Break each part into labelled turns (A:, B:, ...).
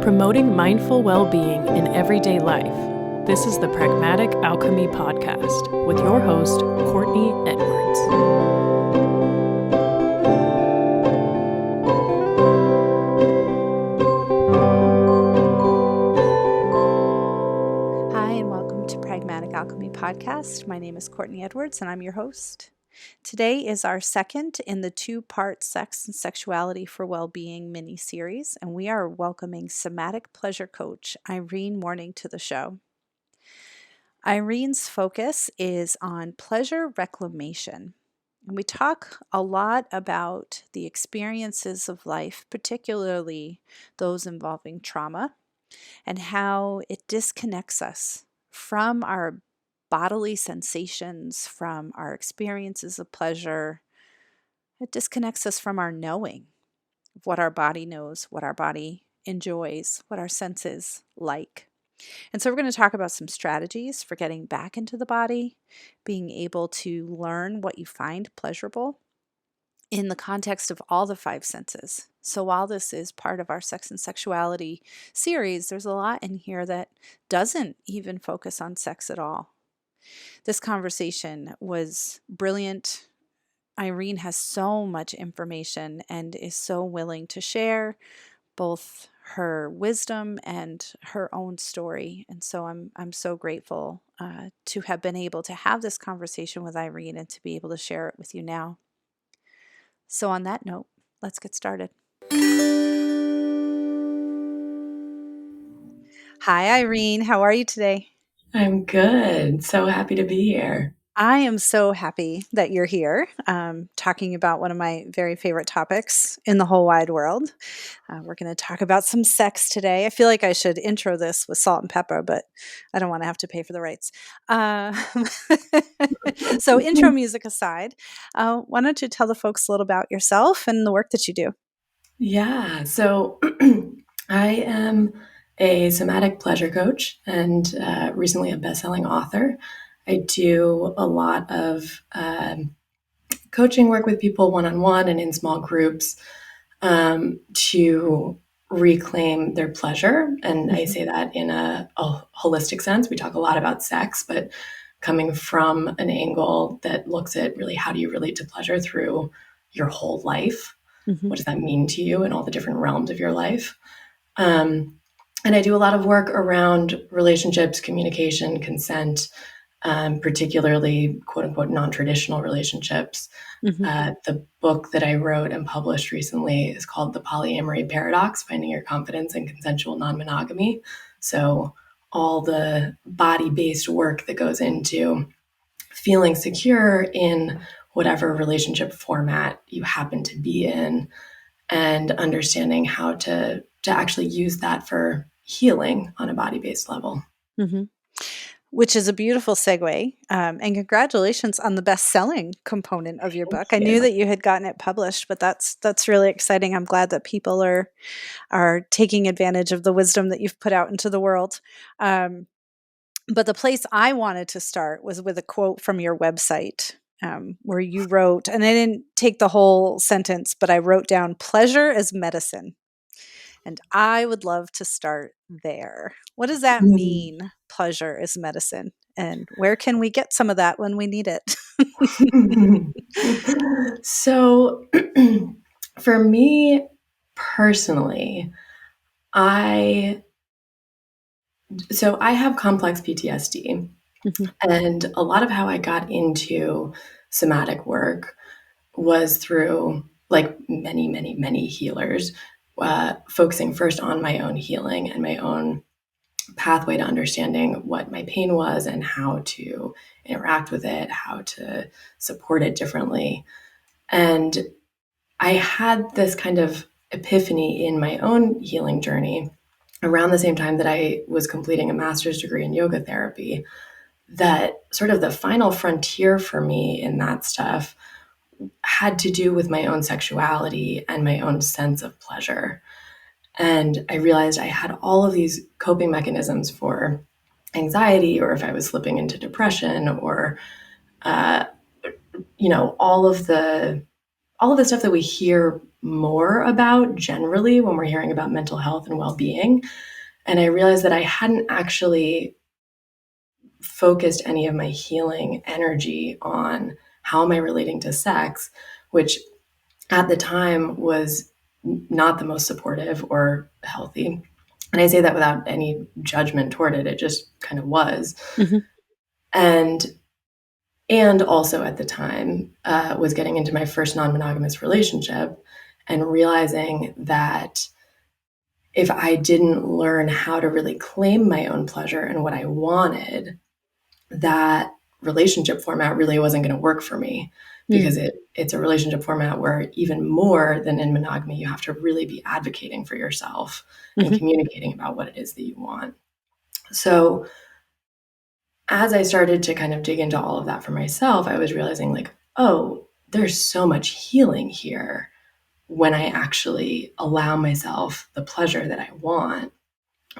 A: promoting mindful well-being in everyday life. This is the Pragmatic Alchemy Podcast with your host, Courtney Edwards.
B: Hi, and welcome to Pragmatic Alchemy Podcast. My name is Courtney Edwards, and I'm your host. Today is our second in the two-part Sex and Sexuality for Wellbeing mini-series, and we are welcoming Somatic Pleasure Coach Irene Morning to the show. Irene's focus is on pleasure reclamation, and we talk a lot about the experiences of life, particularly those involving trauma, and how it disconnects us from our bodily sensations, from our experiences of pleasure. It disconnects us from our knowing of what our body knows, what our body enjoys, what our senses like. And so we're going to talk about some strategies for getting back into the body, being able to learn what you find pleasurable in the context of all the five senses. So while this is part of our Sex and Sexuality series, there's a lot in here that doesn't even focus on sex at all. This conversation was brilliant. Irene has so much information and is so willing to share both her wisdom and her own story. And so I'm so grateful to have been able to have this conversation with Irene and to be able to share it with you now. So on that note, let's get started. Hi, Irene. How are you today?
C: I'm good. So happy to be here.
B: I am so happy that you're here talking about one of my very favorite topics in the whole wide world. We're going to talk about some sex today. I feel like I should intro this with salt and pepper, but I don't want to have to pay for the rights. So intro music aside, why don't you tell the folks a little about yourself and the work that you do?
C: Yeah. So I am a somatic pleasure coach and recently a best-selling author. I do a lot of coaching work with people one-on-one and in small groups to reclaim their pleasure. And I say that in a holistic sense. We talk a lot about sex, but coming from an angle that looks at really how do you relate to pleasure through your whole life? What does that mean to you in all the different realms of your life? And I do a lot of work around relationships, communication, consent, particularly quote unquote non-traditional relationships. The book that I wrote and published recently is called The Polyamory Paradox, Finding Your Confidence in Consensual Non-Monogamy. So all the body-based work that goes into feeling secure in whatever relationship format you happen to be in and understanding how to actually use that for healing on a body-based level.
B: Which is a beautiful segue. And congratulations on the best-selling component of your book. I knew that you had gotten it published, but that's really exciting. I'm glad that people are taking advantage of the wisdom that you've put out into the world. But the place I wanted to start was with a quote from your website, where you wrote, and I didn't take the whole sentence, but I wrote down pleasure as medicine. And I would love to start there. What does that mean, pleasure is medicine? And where can we get some of that when we need it?
C: So for me personally, I have complex PTSD. And a lot of how I got into somatic work was through, like many, many, many healers, focusing first on my own healing and my own pathway to understanding what my pain was and how to interact with it, how to support it differently. And I had this kind of epiphany in my own healing journey around the same time that I was completing a master's degree in yoga therapy, that sort of the final frontier for me in that stuff had to do with my own sexuality and my own sense of pleasure. And I realized I had all of these coping mechanisms for anxiety, or if I was slipping into depression, or, all of the all of the stuff that we hear more about generally when we're hearing about mental health and well-being. And I realized that I hadn't actually focused any of my healing energy on how am I relating to sex, which at the time was not the most supportive or healthy. And I say that without any judgment toward it. It just kind of was.
B: Mm-hmm.
C: And also at the time was getting into my first non-monogamous relationship and realizing that if I didn't learn how to really claim my own pleasure and what I wanted, that relationship format really wasn't going to work for me, because it's a relationship format where even more than in monogamy, you have to really be advocating for yourself and communicating about what it is that you want. So as I started to kind of dig into all of that for myself, I was realizing like, oh, there's so much healing here when I actually allow myself the pleasure that I want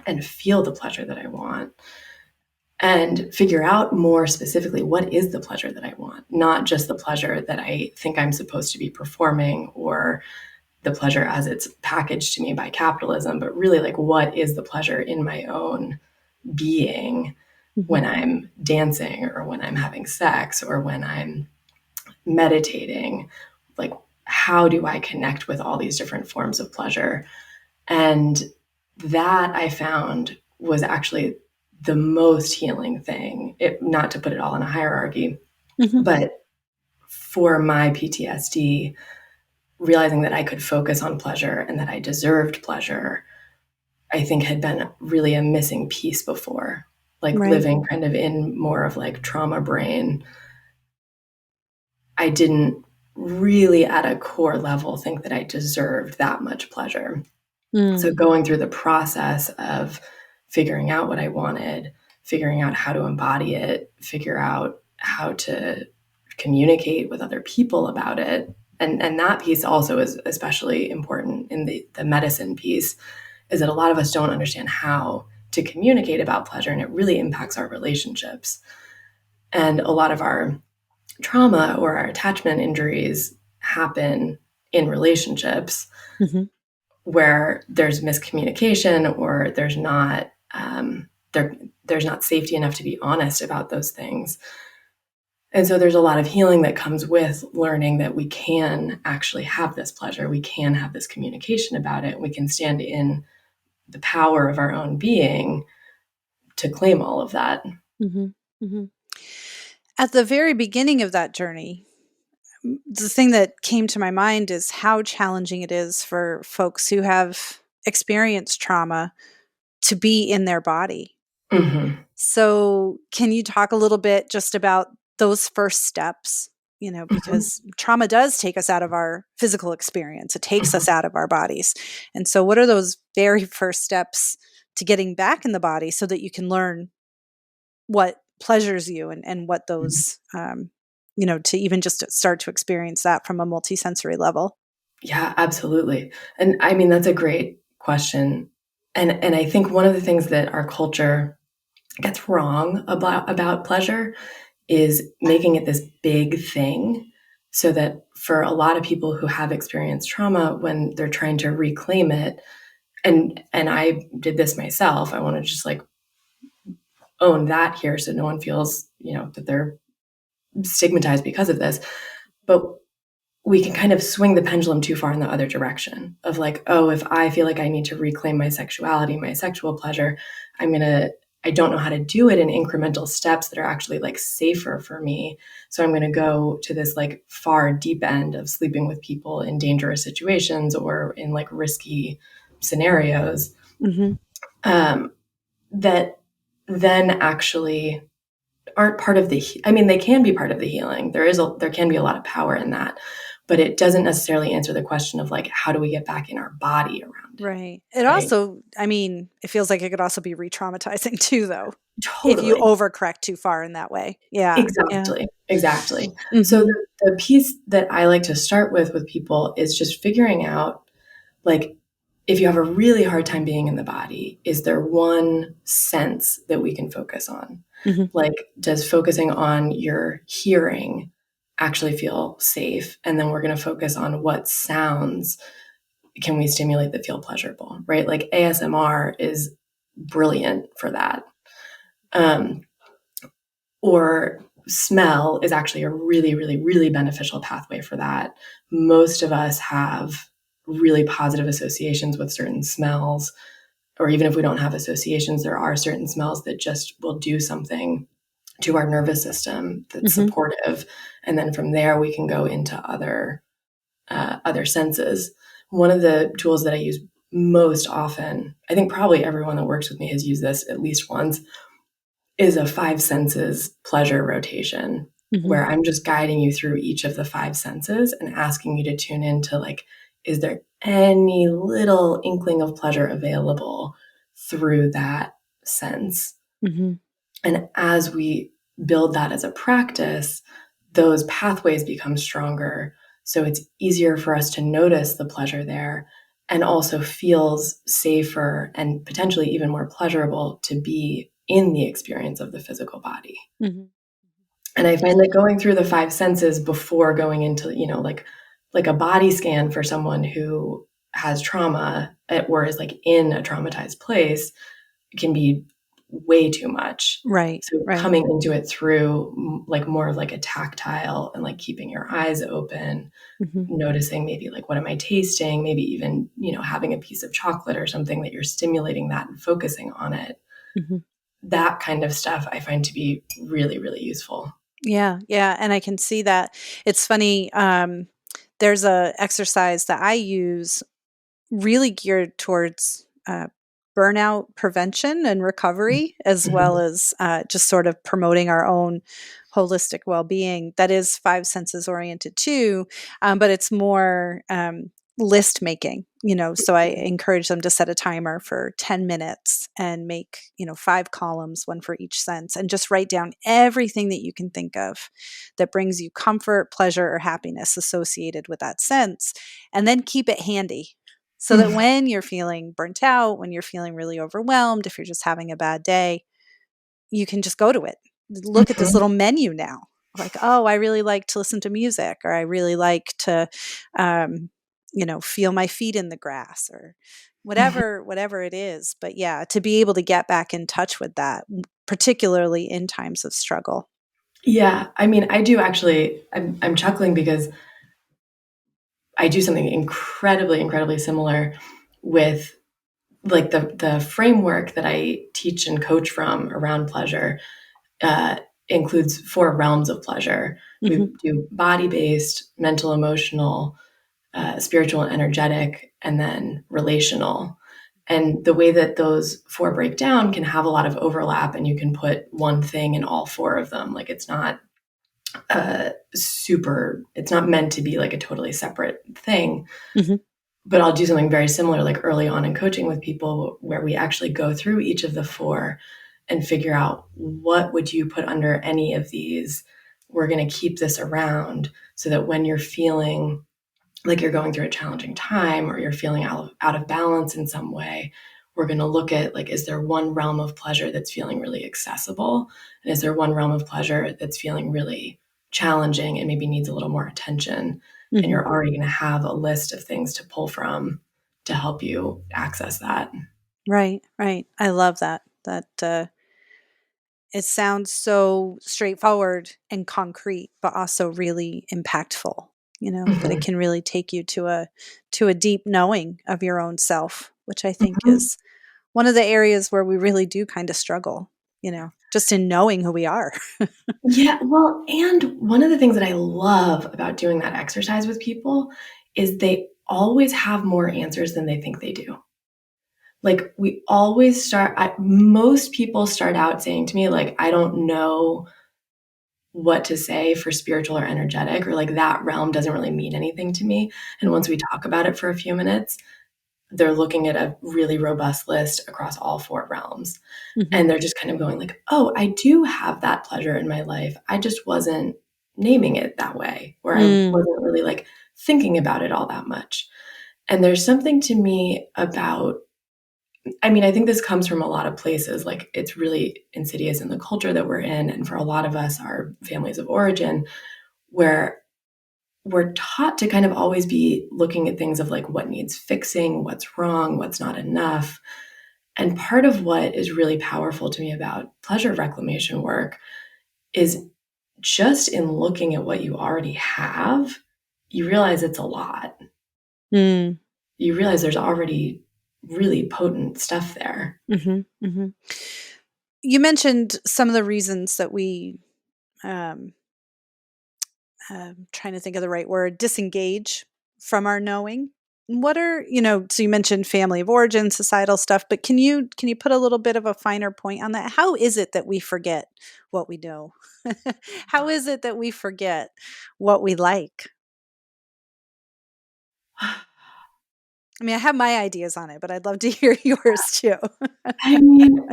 C: and feel the pleasure that I want, and figure out more specifically what is the pleasure that I want, not just the pleasure that I think I'm supposed to be performing or the pleasure as it's packaged to me by capitalism, but really like what is the pleasure in my own being when I'm dancing or when I'm having sex or when I'm meditating. Like, how do I connect with all these different forms of pleasure? And that I found was actually the most healing thing, not to put it all in a hierarchy, but for my PTSD, realizing that I could focus on pleasure and that I deserved pleasure, I think had been really a missing piece before, like living kind of in more of like trauma brain. I didn't really at a core level think that I deserved that much pleasure. So going through the process of figuring out what I wanted, figuring out how to embody it, figure out how to communicate with other people about it. And that piece also is especially important in the medicine piece, is that a lot of us don't understand how to communicate about pleasure, and it really impacts our relationships. And a lot of our trauma or our attachment injuries happen in relationships where there's miscommunication or there's not there's not safety enough to be honest about those things. And so there's a lot of healing that comes with learning that we can actually have this pleasure, we can have this communication about it, we can stand in the power of our own being to claim all of that.
B: At the very beginning of that journey, the thing that came to my mind is how challenging it is for folks who have experienced trauma to be in their body. So can you talk a little bit just about those first steps? You know, because trauma does take us out of our physical experience. It takes us out of our bodies. And so what are those very first steps to getting back in the body so that you can learn what pleasures you and what those, you know, to even just start to experience that from a multisensory level?
C: Yeah, absolutely. And I mean, that's a great question. And I think one of the things that our culture gets wrong about pleasure is making it this big thing, so that for a lot of people who have experienced trauma, when they're trying to reclaim it, and I did this myself, I want to just like own that here so no one feels, you know, that they're stigmatized because of this. But we can kind of swing the pendulum too far in the other direction of like, oh, if I feel like I need to reclaim my sexuality, my sexual pleasure, I don't know how to do it in incremental steps that are actually like safer for me. So I'm going to go to this like far deep end of sleeping with people in dangerous situations or in like risky scenarios that then actually aren't part of they can be part of the healing. There can be a lot of power in that, but it doesn't necessarily answer the question of like, how do we get back in our body around it?
B: Right. It also, I mean, it feels like it could also be re-traumatizing too, though.
C: Totally.
B: If you overcorrect too far in that way. Yeah.
C: Exactly. So the piece that I like to start with people is just figuring out, like, if you have a really hard time being in the body, is there one sense that we can focus on? Like, does focusing on your hearing actually feel safe. And then we're going to focus on what sounds can we stimulate that feel pleasurable, right? Like ASMR is brilliant for that. Or smell is actually a really, really, really beneficial pathway for that. Most of us have really positive associations with certain smells, or even if we don't have associations, there are certain smells that just will do something to our nervous system that's supportive. And then from there, we can go into other senses. One of the tools that I use most often, I think probably everyone that works with me has used this at least once, is a 5 senses pleasure rotation, where I'm just guiding you through each of the 5 senses and asking you to tune into, like, is there any little inkling of pleasure available through that sense? And as we build that as a practice, those pathways become stronger. So it's easier for us to notice the pleasure there, and also feels safer and potentially even more pleasurable to be in the experience of the physical body. And I find that going through the 5 senses before going into, like a body scan for someone who has trauma or is like in a traumatized place can be way too much.
B: Right.
C: So coming into it through like more of like a tactile and like keeping your eyes open, noticing maybe like, what am I tasting? Maybe even, having a piece of chocolate or something that you're stimulating that and focusing on it. That kind of stuff I find to be really, really useful.
B: Yeah. Yeah. And I can see that. It's funny. There's a exercise that I use really geared towards burnout prevention and recovery, as well as just sort of promoting our own holistic well-being. That is 5 senses oriented too, but it's more list making. So I encourage them to set a timer for 10 minutes and make 5 columns, one for each sense, and just write down everything that you can think of that brings you comfort, pleasure, or happiness associated with that sense, and then keep it handy. So that when you're feeling burnt out, when you're feeling really overwhelmed, if you're just having a bad day, you can just go to it. Look at this little menu now. Like, oh, I really like to listen to music, or I really like to, feel my feet in the grass, or whatever it is. But yeah, to be able to get back in touch with that, particularly in times of struggle.
C: Yeah. I mean, I do actually, I'm chuckling because I do something incredibly, incredibly similar with like the framework that I teach and coach from around pleasure includes 4 realms of pleasure. We do body-based, mental, emotional, spiritual and energetic, and then relational. And the way that those 4 break down can have a lot of overlap, and you can put one thing in all 4 of them. Like it's not it's not meant to be like a totally separate thing. But I'll do something very similar, like early on in coaching with people, where we actually go through each of the 4 and figure out, what would you put under any of these? We're going to keep this around so that when you're feeling like you're going through a challenging time, or you're feeling out of balance in some way, we're going to look at, like, is there one realm of pleasure that's feeling really accessible? And is there one realm of pleasure that's feeling really challenging and maybe needs a little more attention? And you're already going to have a list of things to pull from to help you access that.
B: Right. I love that. It sounds so straightforward and concrete, but also really impactful, that it can really take you to a deep knowing of your own self, which I think is one of the areas where we really do kind of struggle, just in knowing who we are.
C: Yeah, well, and one of the things that I love about doing that exercise with people is they always have more answers than they think they do. Like, we always most people start out saying to me, like, I don't know what to say for spiritual or energetic, or like that realm doesn't really mean anything to me. And once we talk about it for a few minutes, they're looking at a really robust list across all 4 realms. And they're just kind of going like, oh, I do have that pleasure in my life. I just wasn't naming it that way, or I wasn't really like thinking about it all that much. And there's something to me about, I mean, I think this comes from a lot of places. Like, it's really insidious in the culture that we're in. And for a lot of us, our families of origin, where we're taught to kind of always be looking at things of like what needs fixing, what's wrong, what's not enough. And part of what is really powerful to me about pleasure reclamation work is just in looking at what you already have, you realize it's a lot.
B: Mm.
C: You realize there's already really potent stuff there.
B: Mm-hmm, mm-hmm. You mentioned some of the reasons that we, trying to think of the right word, disengage from our knowing. What are, so you mentioned family of origin, societal stuff, but can you put a little bit of a finer point on that? How is it that we forget what we know? How is it that we forget what we like? I mean, I have my ideas on it, but I'd love to hear yours too.
C: I mean,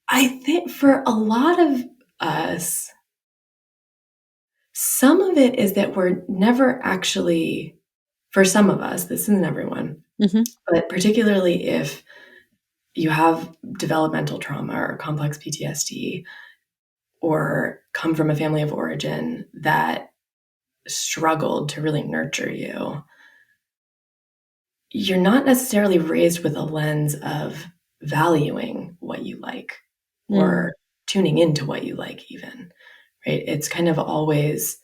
C: I think for a lot of us, some of it is that we're never actually, for some of us, this isn't everyone,
B: Mm-hmm.
C: but particularly if you have developmental trauma or complex PTSD or come from a family of origin that struggled to really nurture you, you're not necessarily raised with a lens of valuing what you like or tuning into what you like even, right? It's kind of always,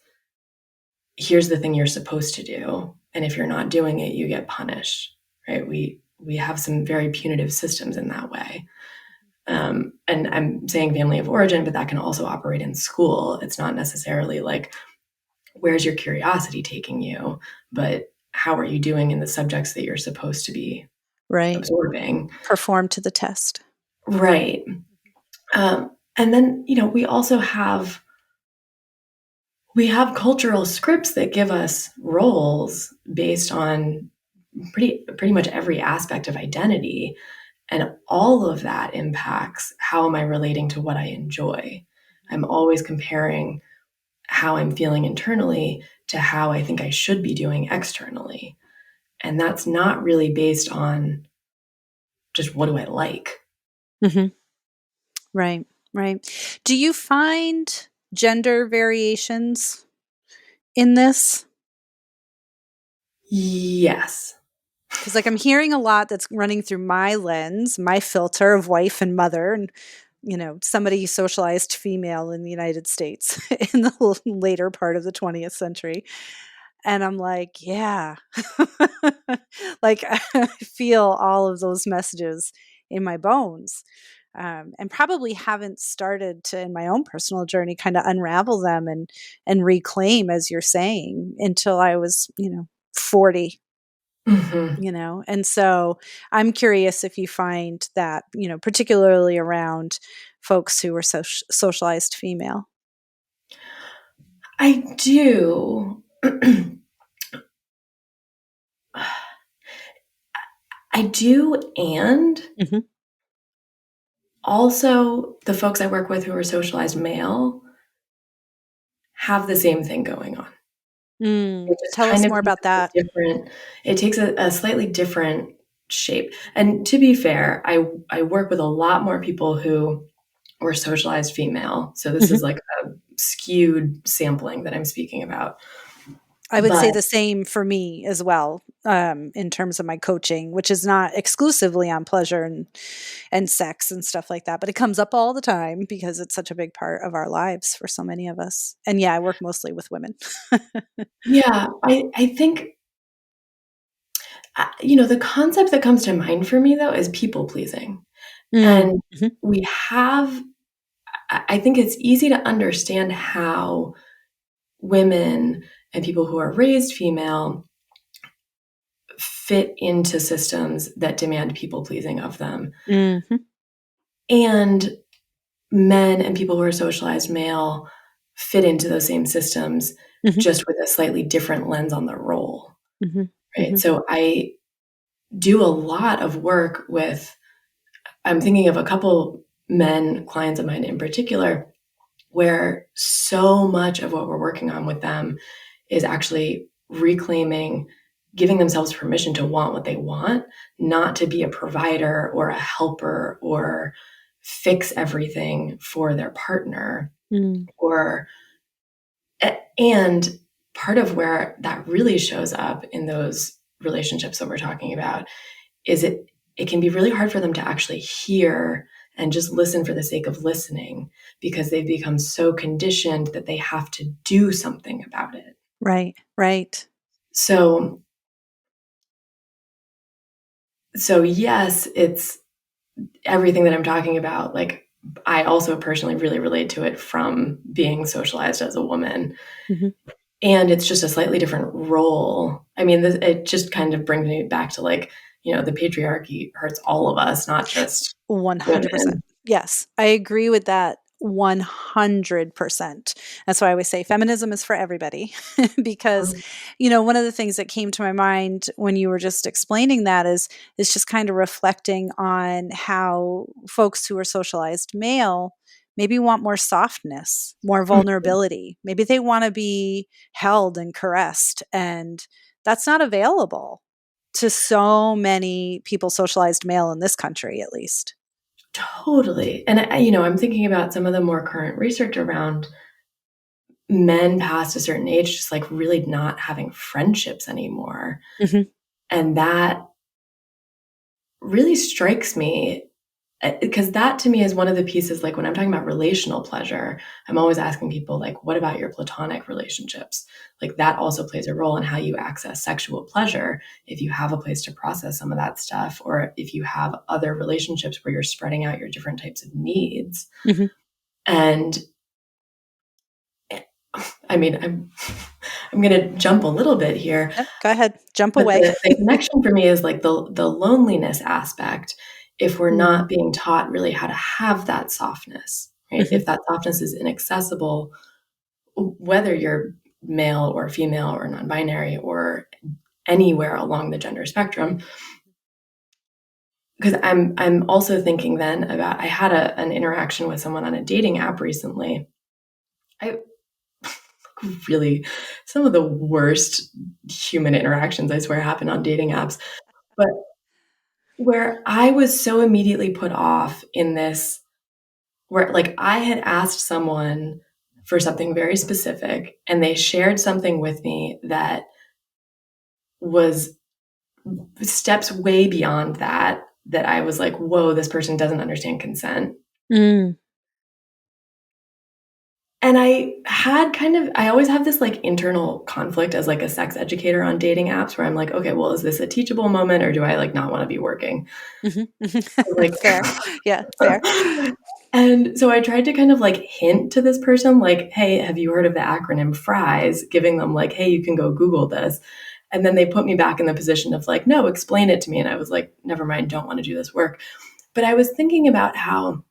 C: here's the thing you're supposed to do. And if you're not doing it, you get punished, right? We have some very punitive systems in that way. And I'm saying family of origin, but that can also operate in school. It's not necessarily like, where's your curiosity taking you? But how are you doing in the subjects that you're supposed to be absorbing?
B: Perform to the test.
C: Right. And then, we also have cultural scripts that give us roles based on pretty much every aspect of identity. And all of that impacts how am I relating to what I enjoy. I'm always comparing how I'm feeling internally to how I think I should be doing externally. And that's not really based on just what do I like.
B: Mm-hmm. Right, right. Do you find gender variations in this?
C: Yes.
B: Because I'm hearing a lot that's running through my lens, my filter of wife and mother, and somebody socialized female in the United States in the later part of the 20th century. And I'm like, yeah, I feel all of those messages in my bones. And probably haven't started to, in my own personal journey, kind of unravel them and reclaim, as you're saying, until I was, 40.
C: Mm-hmm.
B: And so I'm curious if you find that, particularly around folks who are socialized female.
C: I do. I do. And
B: Mm-hmm.
C: also the folks I work with who are socialized male have the same thing going on. It just
B: Tell
C: kind
B: us
C: of
B: more about that.
C: it takes a slightly different shape. And to be fair, I work with a lot more people who were socialized female. So this
B: Mm-hmm.
C: is like a skewed sampling that I'm speaking about.
B: I would say
C: But
B: the same for me as well, in terms of my coaching, which is not exclusively on pleasure and sex and stuff like that, but it comes up all the time because it's such a big part of our lives for so many of us. And yeah, I work mostly with women.
C: yeah, I think, the concept that comes to mind for me though is people pleasing. And
B: Mm-hmm.
C: we have, I think it's easy to understand how women and people who are raised female fit into systems that demand people pleasing of them.
B: Mm-hmm.
C: And men and people who are socialized male fit into those same systems,
B: Mm-hmm.
C: just with a slightly different lens on the role.
B: Mm-hmm.
C: Right.
B: Mm-hmm.
C: So I do a lot of work with, I'm thinking of a couple men, clients of mine in particular, where so much of what we're working on with them is actually reclaiming, giving themselves permission to want what they want, not to be a provider or a helper or fix everything for their partner, or And part of where that really shows up in those relationships that we're talking about is it can be really hard for them to actually hear and just listen for the sake of listening, because they've become so conditioned that they have to do something about it.
B: Right, right.
C: So yes, it's everything that I'm talking about. Like, I also personally really relate to it from being socialized as a woman.
B: Mm-hmm.
C: And it's just a slightly different role. I mean, it just kind of brings me back to, like, the patriarchy hurts all of us, not just
B: 100%.
C: women.
B: Yes, I agree with that 100%. That's why I always say feminism is for everybody because, one of the things that came to my mind when you were just explaining that is just kind of reflecting on how folks who are socialized male maybe want more softness, more vulnerability. Maybe they want to be held and caressed, and that's not available to so many people socialized male in this country, at least.
C: Totally. And I'm thinking about some of the more current research around men past a certain age just like really not having friendships anymore.
B: Mm-hmm.
C: And that really strikes me, because that to me is one of the pieces. Like, when I'm talking about relational pleasure, I'm always asking people, like, what about your platonic relationships? Like, that also plays a role in how you access sexual pleasure, if you have a place to process some of that stuff, or if you have other relationships where you're spreading out your different types of needs.
B: Mm-hmm.
C: And I mean, I'm going to jump a little bit here,
B: Yep, go ahead. Jump
C: but
B: away.
C: the connection for me is like the loneliness aspect. If we're
B: Mm.
C: not being taught really how to have that softness, right?
B: Mhm.
C: If that softness is inaccessible, whether you're male or female or non-binary or anywhere along the gender spectrum. Because I'm also thinking then about, I had an interaction with someone on a dating app recently. I really, some of the worst human interactions, I swear, happen on dating apps. But where I was so immediately put off in this, where like I had asked someone for something very specific and they shared something with me that was steps way beyond that I was like, whoa, this person doesn't understand consent.
B: Mm.
C: And I always have this like internal conflict as like a sex educator on dating apps, where I'm like, okay, well, is this a teachable moment, or do I like not want to be working?
B: Mhm.
C: Like,
B: Fair. Yeah, fair.
C: and so I tried to kind of like hint to this person, like, hey, have you heard of the acronym FRIES? Giving them like, hey, you can go Google this. And then they put me back in the position of like, no, explain it to me. And I was like, never mind, don't want to do this work. But I was thinking about how,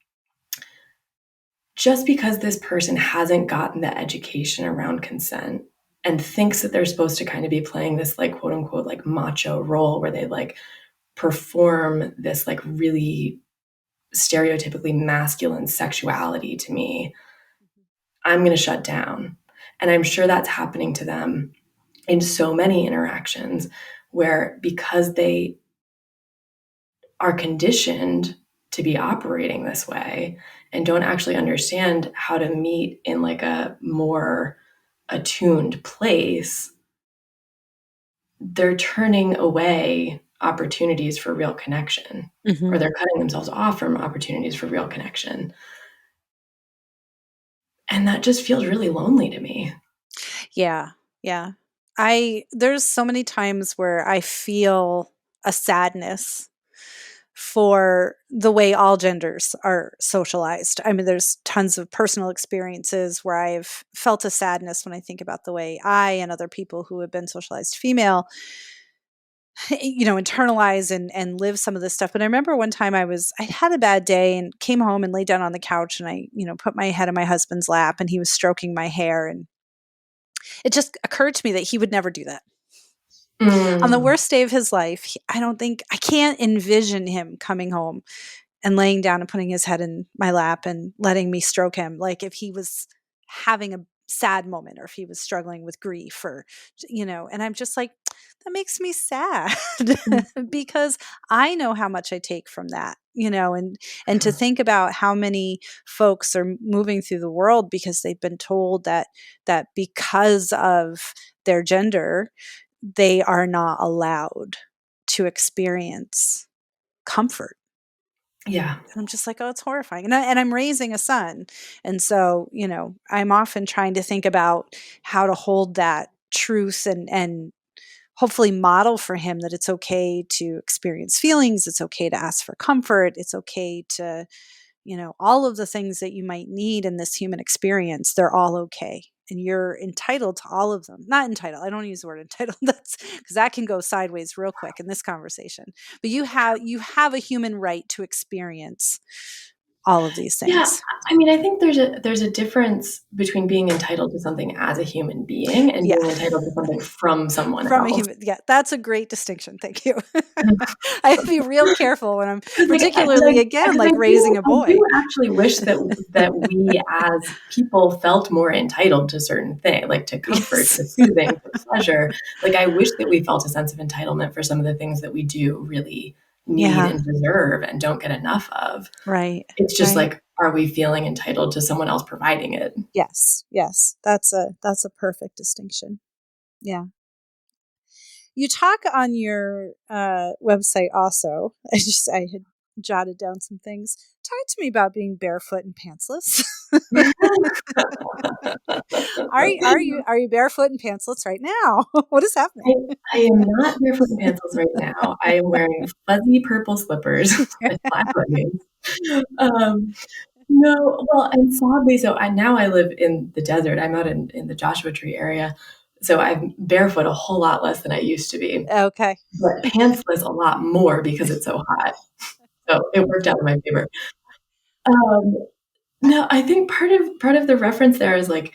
C: just because this person hasn't gotten the education around consent and thinks that they're supposed to kind of be playing this like quote unquote like macho role, where they like perform this like really stereotypically masculine sexuality to me, I'm going to shut down. And I'm sure that's happening to them in so many interactions, where because they are conditioned to be operating this way and don't actually understand how to meet in like a more attuned place, they're turning away opportunities for real connection, or
B: Mhm.
C: they're cutting themselves off from opportunities for real connection. And that just feels really lonely to me.
B: Yeah, yeah. There's so many times where I feel a sadness for the way all genders are socialized. I mean, there's tons of personal experiences where I've felt a sadness when I think about the way I and other people who have been socialized female internalize and live some of this stuff. But I remember one time I had a bad day and came home and laid down on the couch, and I, put my head in my husband's lap, and he was stroking my hair, and it just occurred to me that he would never do that. On the
C: Mm.
B: worst day of his life, I can't envision him coming home and laying down and putting his head in my lap and letting me stroke him, like if he was having a sad moment or if he was struggling with grief, or and I'm just like, that makes me sad because I know how much I take from that and to think about how many folks are moving through the world because they've been told that because of their gender, they are not allowed to experience comfort.
C: Yeah.
B: And I'm just like, oh, it's horrifying. And I'm raising a son. And so, I'm often trying to think about how to hold that truth and hopefully model for him that it's okay to experience feelings. It's okay to ask for comfort. It's okay to, all of the things that you might need in this human experience, they're all okay. And you're entitled to all of them. Not entitled. I don't use the word entitled. That's because that can go sideways real quick in this conversation. But you have a human right to experience all of these
C: Yeah,
B: things.
C: I mean, I think there's a difference between being entitled to something as a human being and
B: Yeah.
C: being entitled to something from someone
B: From a
C: else.
B: human. Yeah, that's a great distinction. Thank you. I have to be real careful when I'm
C: Like,
B: particularly, again, like raising a
C: I
B: boy.
C: do actually wish that we as people felt more entitled to certain things, like to comfort,
B: Yes.
C: to soothing, to pleasure. Like, I wish that we felt a sense of entitlement for some of the things that we do really need
B: Yeah.
C: and deserve and don't get enough of.
B: Right.
C: It's just
B: Right.
C: like, are we feeling entitled to someone else providing it?
B: Yes. Yes. That's a perfect distinction. Yeah. You talk on your website also. I had jotted down some things. Talk to me about being barefoot and pantsless. Are you barefoot and pantsless right now? What is happening?
C: I am not barefoot and pantsless right now. I am wearing fuzzy purple slippers with black leggings. Um, no, well, and sadly, now I live in the desert. I'm out in the Joshua Tree area, so I'm barefoot a whole lot less than I used to be,
B: Okay.
C: but pantsless a lot more because it's so hot. So it worked out in my favor. Um, no, I think part of the reference there is like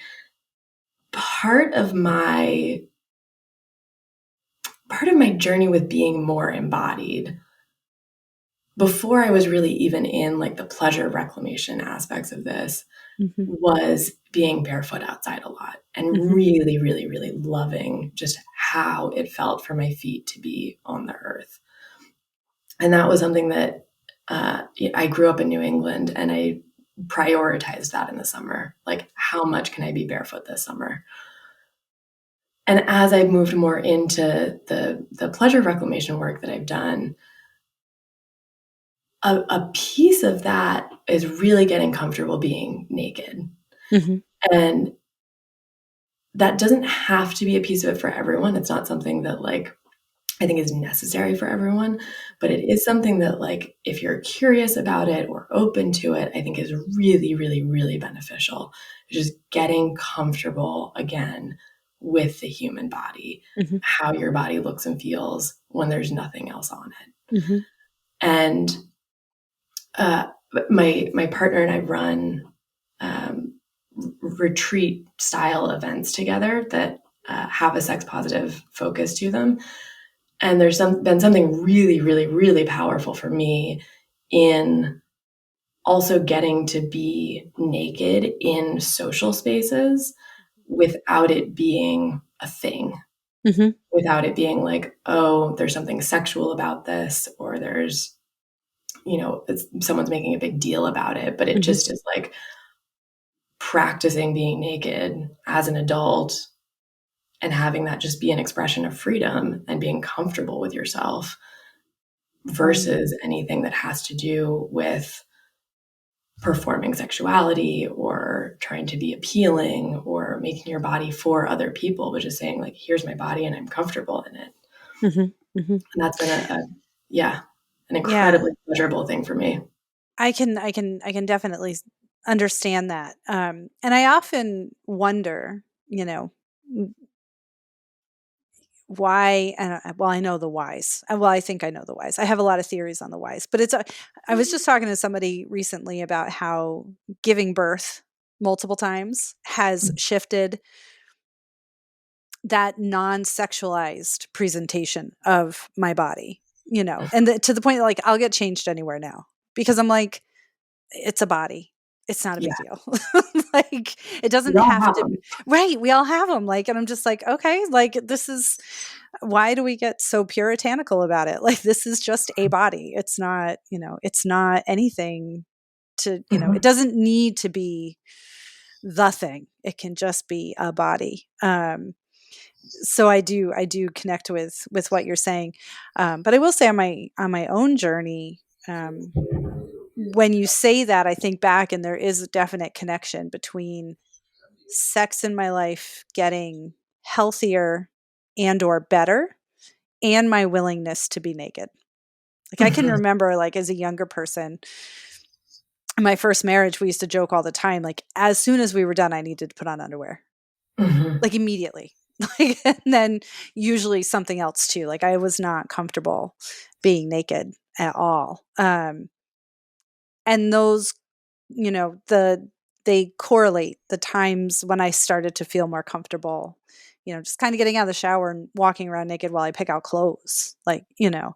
C: part of my journey with being more embodied before I was really even in like the pleasure reclamation aspects of this
B: Mm-hmm.
C: was being barefoot outside a lot and
B: Mm-hmm.
C: really, really, really loving just how it felt for my feet to be on the earth. And that was something that I grew up in New England and I prioritized that in the summer. Like, how much can I be barefoot this summer? And as I moved more into the pleasure reclamation work that I've done, a piece of that is really getting comfortable being naked.
B: Mm-hmm.
C: And that doesn't have to be a piece of it for everyone. It's not something that like I think is necessary for everyone, but it is something that like if you're curious about it or open to it, I think is really, really, really beneficial. Just getting comfortable again with the human body,
B: Mm-hmm.
C: how your body looks and feels when there's nothing else on it.
B: Mm-hmm.
C: And my partner and I run retreat style events together that have a sex positive focus to them. And there's been something really, really, really powerful for me in also getting to be naked in social spaces without it being a thing,
B: Mm-hmm.
C: without it being like, oh, there's something sexual about this, or there's, someone's making a big deal about it. But it
B: Mm-hmm.
C: just is like practicing being naked as an adult and having that just be an expression of freedom and being comfortable with yourself versus anything that has to do with performing sexuality or trying to be appealing or making your body for other people, but just saying like, here's my body and I'm comfortable in it.
B: Mm-hmm. Mm-hmm.
C: And that's been an
B: Yeah.
C: incredibly pleasurable thing for me.
B: I can definitely understand that. And I often wonder, why. Well, I know the whys. Well, I think I know the whys. I have a lot of theories on the whys, but I was just talking to somebody recently about how giving birth multiple times has shifted that non-sexualized presentation of my body, and to the point that, like, I'll get changed anywhere now because I'm like, it's a body. it's not a
C: Yeah.
B: big deal. Like, it
C: We
B: doesn't
C: all
B: have
C: have
B: to,
C: them.
B: right. We all have them. Like, and I'm just like, okay, like, this is, why do we get so puritanical about it? Like, this is just a body. It's not, it's not anything to, it
C: Mhm.
B: doesn't need to be the thing. It can just be a body. So I do connect with what you're saying. But I will say on my own journey, when you say that, I think back and there is a definite connection between sex in my life getting healthier and or better and my willingness to be naked. Like, I can
C: Mhm.
B: remember, like, as a younger person, in my first marriage, we used to joke all the time, like, as soon as we were done, I needed to put on underwear,
C: Mhm.
B: like, immediately. Like, and then usually something else too. Like, I was not comfortable being naked at all. And those, they correlate the times when I started to feel more comfortable, just kind of getting out of the shower and walking around naked while I pick out clothes, like,
C: Right.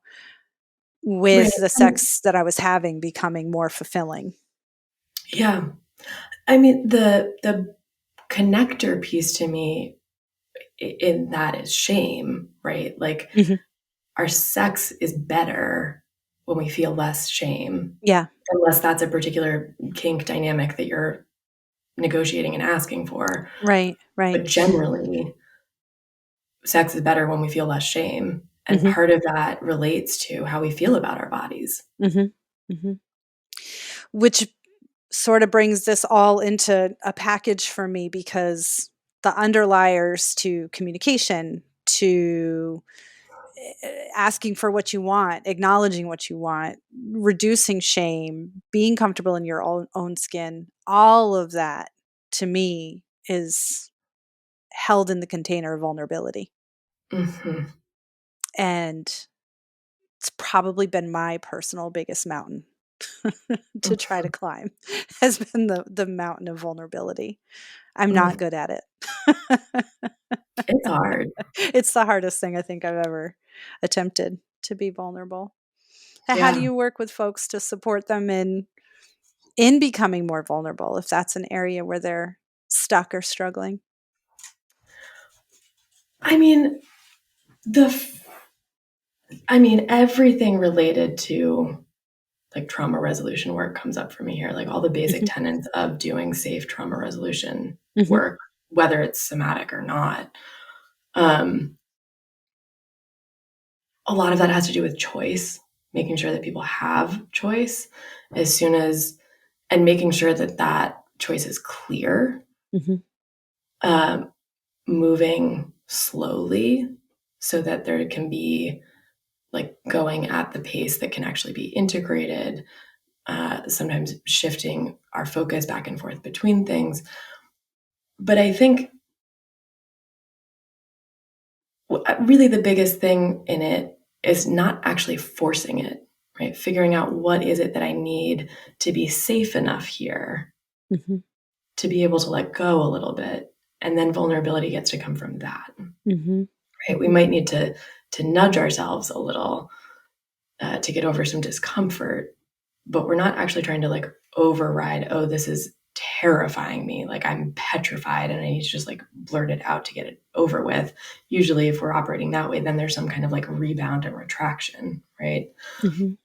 B: with the sex that I was having becoming more fulfilling.
C: Yeah. I mean, the connector piece to me in that is shame, right? Like,
B: Mhm.
C: our sex is better when we feel less shame,
B: Yeah.
C: unless that's a particular kink dynamic that you're negotiating and asking for.
B: Right. Right.
C: But generally, sex is better when we feel less shame. And
B: Mhm.
C: part of that relates to how we feel about our bodies.
B: Mhm. Mhm. Which sort of brings this all into a package for me, because the underliers to communication, to asking for what you want, acknowledging what you want, reducing shame, being comfortable in your own skin, all of that to me is held in the container of vulnerability.
C: Mhm.
B: And it's probably been my personal biggest mountain to try to climb, has been the mountain of vulnerability. I'm
C: Mm.
B: not good at it.
C: It's hard.
B: It's the hardest thing I think I've ever attempted, to be vulnerable. How do
C: Yeah.
B: you work with folks to support them in becoming more vulnerable, if that's an area where they're stuck or struggling?
C: I mean, the f I mean, everything related to, like, trauma resolution work comes up for me here, like, all the basic
B: Mhm,
C: tenets of doing safe trauma resolution
B: mhm,
C: work, whether it's somatic or not. Um, a lot of that has to do with choice, making sure that people have choice as soon as and making sure that that choice is clear,
B: mhm,
C: um, moving slowly so that there can be, like, going at the pace that can actually be integrated, sometimes shifting our focus back and forth between things. But I think really the biggest thing in it is not actually forcing it, right? Figuring out what is it that I need to be safe enough here
B: mhm,
C: to be able to let go a little bit. And then vulnerability gets to come from that,
B: mhm,
C: right? We
B: mhm,
C: might need to nudge ourselves a little to get over some discomfort, but we're not actually trying to, like, override, oh, this is terrifying me. Like, I'm petrified and I need to just, like, blurt it out to get it over with. Usually, if we're operating that way, then there's some kind of, like, rebound and retraction, right?
B: mhm,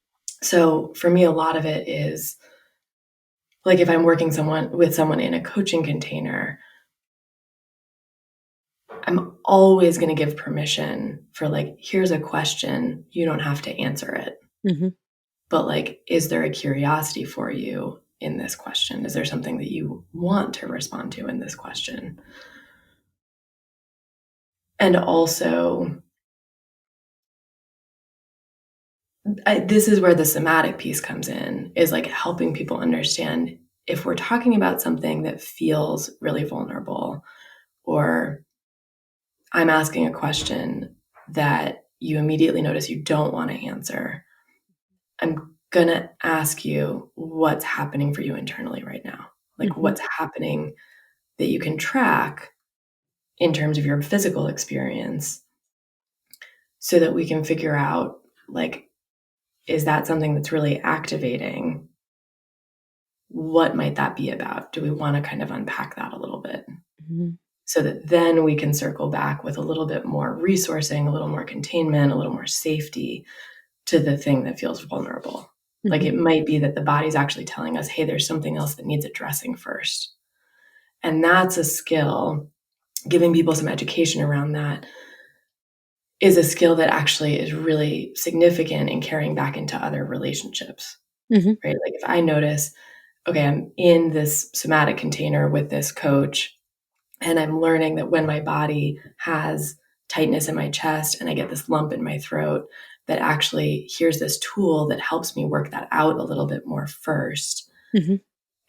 C: So for me, a lot of it is like, if I'm working someone in a coaching container, I'm always going to give permission for, like, here's a question, you don't have to answer it.
B: mhm,
C: But, like, is there a curiosity for you in this question? Is there something that you want to respond to in this question? And also, this is where the somatic piece comes in, is, like, helping people understand if we're talking about something that feels really vulnerable, or I'm asking a question that you immediately notice you don't want to answer, I'm gonna ask you what's happening for you internally right now. Like,
B: mhm,
C: what's happening that you can track in terms of your physical experience so that we can figure out, like, is that something that's really activating what might that be about? Do we want to kind of unpack that a little bit?
B: Mm-hmm.
C: So that then we can circle back with a little bit more resourcing, a little more containment, a little more safety to the thing that feels vulnerable.
B: Mm-hmm.
C: Like it might be that the body's actually telling us, hey, there's something else that needs addressing first. And that's a skill. Giving people some education around that is a skill that actually is really significant in carrying back into other relationships,
B: Mm-hmm.
C: right? Like if I notice, okay, I'm in this somatic container with this coach, and I'm learning that when my body has tightness in my chest and I get this lump in my throat, that actually here's this tool that helps me work that out a little bit more first.
B: Mm-hmm.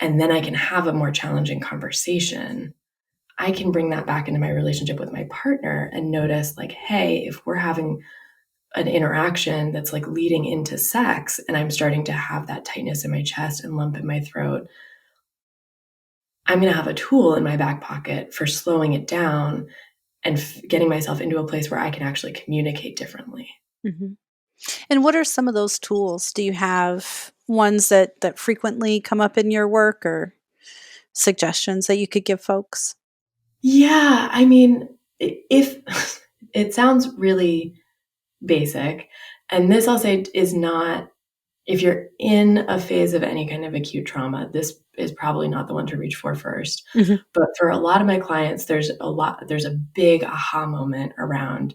C: And then I can have a more challenging conversation. I can bring that back into my relationship with my partner and notice like, hey, if we're having an interaction that's like leading into sex and I'm starting to have that tightness in my chest and lump in my throat, I'm going to have a tool in my back pocket for slowing it down and getting myself into a place where I can actually communicate differently.
B: Mm-hmm. And what are some of those tools? Do you have ones that frequently come up in your work, or suggestions that you could give folks?
C: Yeah, I mean, if it sounds really basic, and this I'll say is not, if you're in a phase of any kind of acute trauma, this is probably not the one to reach for first.
B: Mm-hmm.
C: But for a lot of my clients, there's a big aha moment around,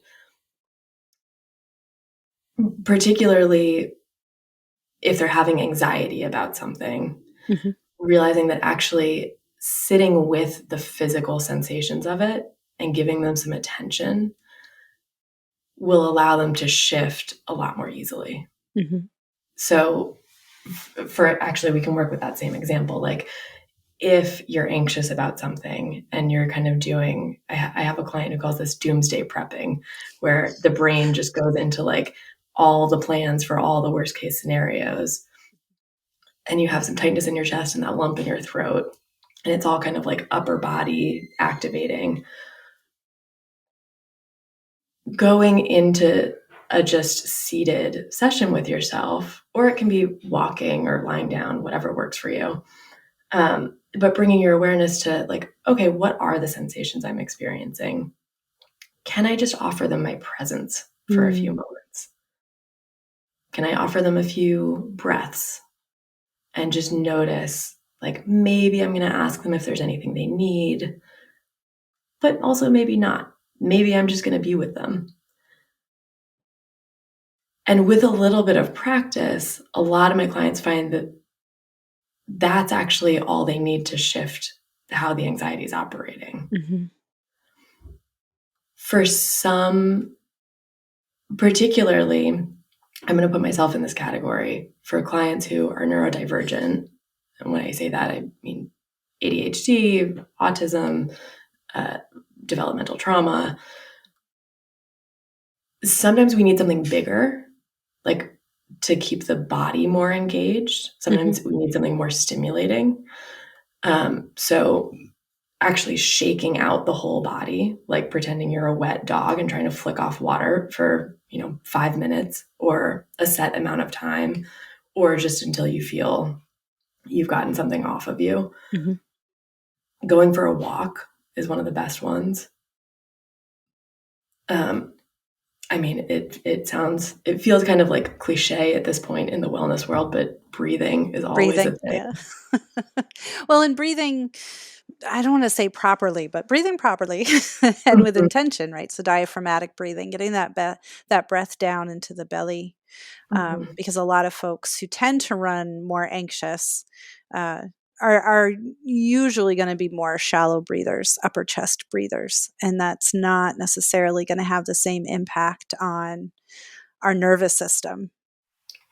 C: particularly if they're having anxiety about something,
B: Mm-hmm.
C: realizing that actually sitting with the physical sensations of it and giving them some attention will allow them to shift a lot more easily.
B: Mm-hmm.
C: So for actually, we can work with that same example. Like if you're anxious about something and you're kind of doing, I have a client who calls this doomsday prepping, where the brain just goes into like all the plans for all the worst case scenarios. And you have some tightness in your chest and that lump in your throat. And it's all kind of like upper body activating. Going into a just seated session with yourself, or it can be walking or lying down, whatever works for you. But bringing your awareness to like, okay, what are the sensations I'm experiencing? Can I just offer them my presence for a few moments? Can I offer them a few breaths and just notice, like maybe I'm going to ask them if there's anything they need, but also maybe not. Maybe I'm just going to be with them. And with a little bit of practice, a lot of my clients find that that's actually all they need to shift how the anxiety is operating.
B: Mm-hmm.
C: For some, particularly, I'm going to put myself in this category for clients who are neurodivergent. And when I say that, I mean ADHD, autism, developmental trauma. Sometimes we need something bigger, like to keep the body more engaged. Sometimes we need something more stimulating. So actually shaking out the whole body, like pretending you're a wet dog and trying to flick off water for, 5 minutes or a set amount of time, or just until you feel you've gotten something off of you. Mm-hmm. Going for a walk is one of the best ones. I mean, it feels kind of like cliche at this point in the wellness world, but breathing is always a thing.
B: Yeah. Well, and breathing, I don't want to say properly, but breathing properly and with intention, right? So diaphragmatic breathing, getting that breath down into the belly, because a lot of folks who tend to run more anxious are usually going to be more shallow breathers, upper chest breathers, and that's not necessarily going to have the same impact on our nervous system.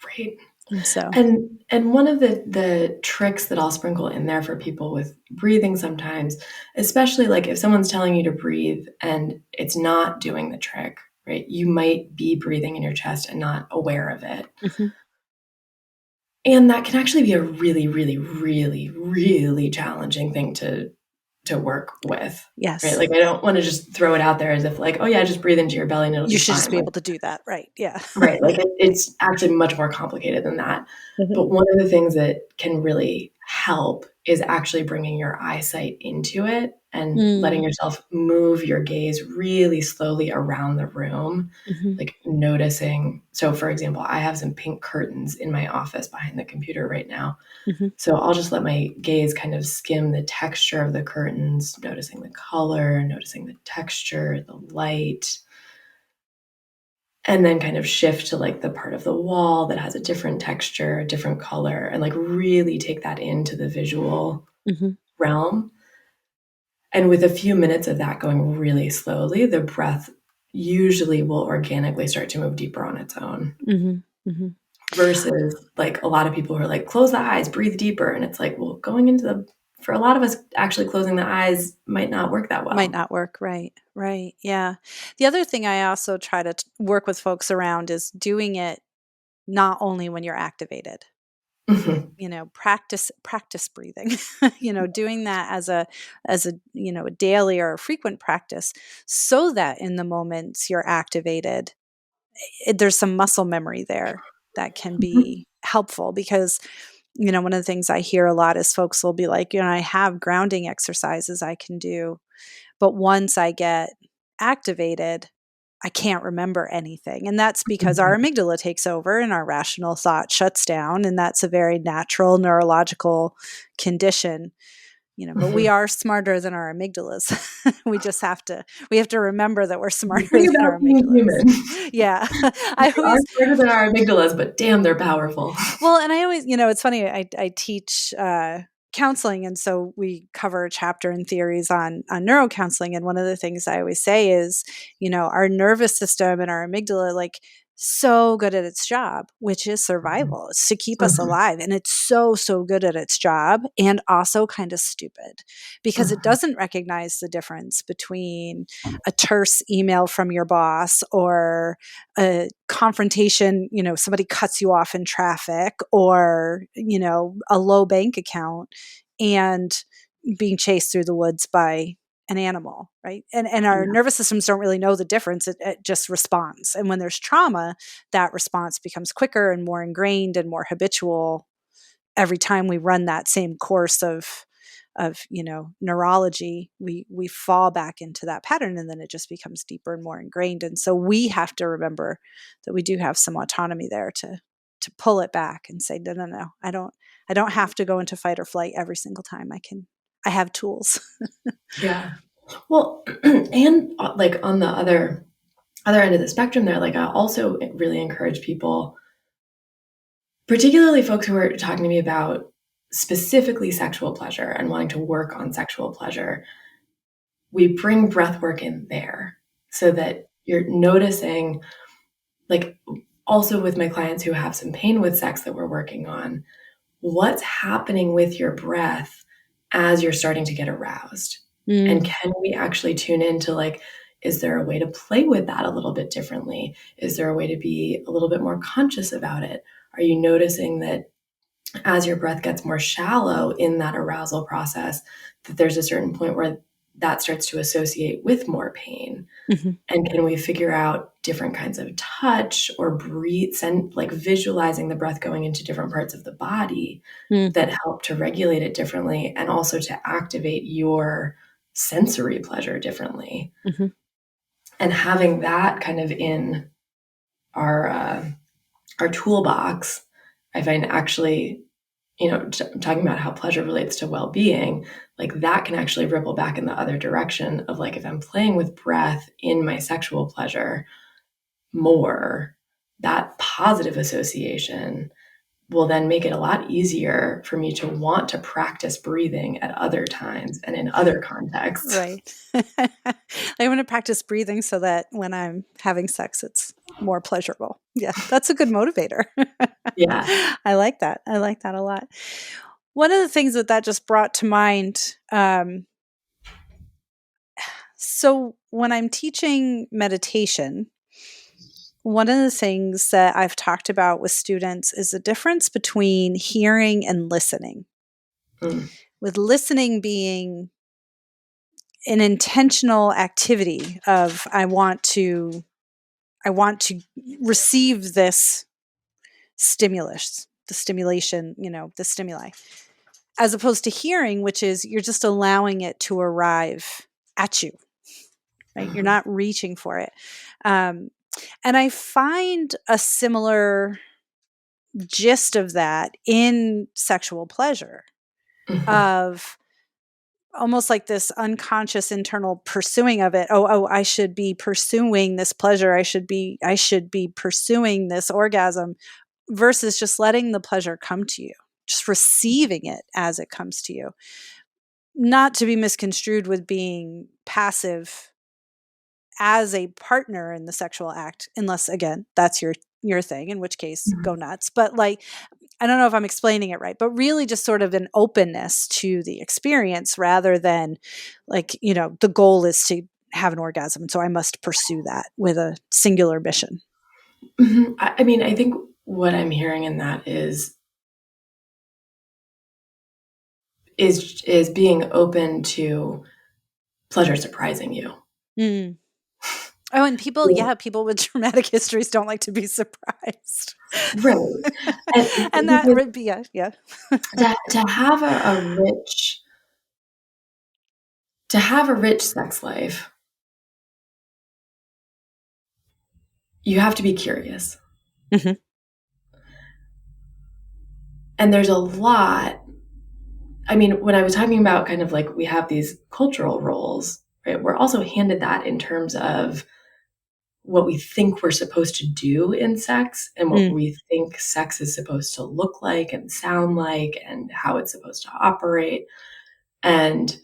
C: Right.
B: So,
C: and one of the tricks that I'll sprinkle in there for people with breathing sometimes, especially like if someone's telling you to breathe and it's not doing the trick, right? You might be breathing in your chest and not aware of it. Mm-hmm. And that can actually be a really, really, really, really challenging thing to work with.
B: yes.
C: Right? Like I don't want to just throw it out there as if like, oh yeah, just breathe into your belly and it'll be fine.
B: You should just be able to do that. Right. Yeah.
C: Right. Like it's actually much more complicated than that. Mm-hmm. But one of the things that can really help is actually bringing your eyesight into it and letting yourself move your gaze really slowly around the room, like noticing. So for example, I have some pink curtains in my office behind the computer right now. So I'll just let my gaze kind of skim the texture of the curtains, noticing the color, noticing the texture, the light, and then kind of shift to like the part of the wall that has a different texture, a different color, and like really take that into the visual realm. And with a few minutes of that going really slowly, the breath usually will organically start to move deeper on its own. Versus like a lot of people who are like, close the eyes, breathe deeper. And it's like, well, for a lot of us, actually closing the eyes might not work that well.
B: Might not work. Right. Right. Yeah. The other thing I also try to work with folks around is doing it not only when you're activated. Practice breathing, doing that as a a daily or a frequent practice, so that in the moments you're activated, there's some muscle memory there that can be helpful. Because one of the things I hear a lot is folks will be like, I have grounding exercises I can do, but once I get activated, I can't remember anything. And that's because our amygdala takes over and our rational thought shuts down. And that's a very natural neurological condition. But we are smarter than our amygdalas. we have to remember that we're smarter than our amygdalas. Yeah.
C: We are smarter than our amygdalas, but damn, they're powerful.
B: Well, and I always, it's funny, I teach counseling, and so we cover a chapter in theories on neurocounseling. And one of the things I always say is, our nervous system and our amygdala, like, so good at its job, which is survival. It's to keep us alive. And it's so good at its job, and also kind of stupid, because it doesn't recognize the difference between a terse email from your boss or a confrontation, somebody cuts you off in traffic, or, a low bank account, and being chased through the woods by an animal, right? And our nervous systems don't really know the difference. It just responds. And when there's trauma, that response becomes quicker and more ingrained and more habitual every time we run that same course of neurology. We fall back into that pattern, and then it just becomes deeper and more ingrained. And so we have to remember that we do have some autonomy there to pull it back and say, no, I don't have to go into fight or flight every single time. I have tools.
C: Yeah. Well, and like on the other end of the spectrum there, like I also really encourage people, particularly folks who are talking to me about specifically sexual pleasure and wanting to work on sexual pleasure. We bring breath work in there so that you're noticing, like also with my clients who have some pain with sex that we're working on, what's happening with your breath as you're starting to get aroused. And can we actually tune into, like, is there a way to play with that a little bit differently? Is there a way to be a little bit more conscious about it? Are you noticing that as your breath gets more shallow in that arousal process, that there's a certain point where that starts to associate with more pain? And can we figure out different kinds of touch or breathe, like visualizing the breath going into different parts of the body that help to regulate it differently, and also to activate your sensory pleasure differently? And having that kind of in our toolbox, I find actually, talking about how pleasure relates to well-being, like that can actually ripple back in the other direction of, like, if I'm playing with breath in my sexual pleasure more, that positive association will then make it a lot easier for me to want to practice breathing at other times and in other contexts.
B: Right. I want to practice breathing so that when I'm having sex, it's more pleasurable. Yeah, that's a good motivator.
C: Yeah.
B: I like that. I like that a lot. One of the things that just brought to mind, so when I'm teaching meditation, one of the things that I've talked about with students is the difference between hearing and listening. With listening being an intentional activity of I want to receive this stimulus, the stimulation, the stimuli. as opposed to hearing, which is you're just allowing it to arrive at you, right? You're not reaching for it. And I find a similar gist of that in sexual pleasure, of almost like this unconscious internal pursuing of it. Oh, I should be pursuing this pleasure. I should be pursuing this orgasm, versus just letting the pleasure come to you, just receiving it as it comes to you. Not to be misconstrued with being passive as a partner in the sexual act, unless again, that's your thing, in which case go nuts. But like, I don't know if I'm explaining it right, but really just sort of an openness to the experience, rather than like, the goal is to have an orgasm, so I must pursue that with a singular mission.
C: I mean, I think what I'm hearing in that is being open to pleasure surprising you.
B: Mm. Oh, and people with traumatic histories don't like to be surprised.
C: Right.
B: And that would be, yeah.
C: to have a rich sex life, you have to be curious.
B: Mm-hmm.
C: And there's a lot. I mean, when I was talking about kind of like we have these cultural roles, right? We're also handed that in terms of what we think we're supposed to do in sex, and what we think sex is supposed to look like and sound like, and how it's supposed to operate. And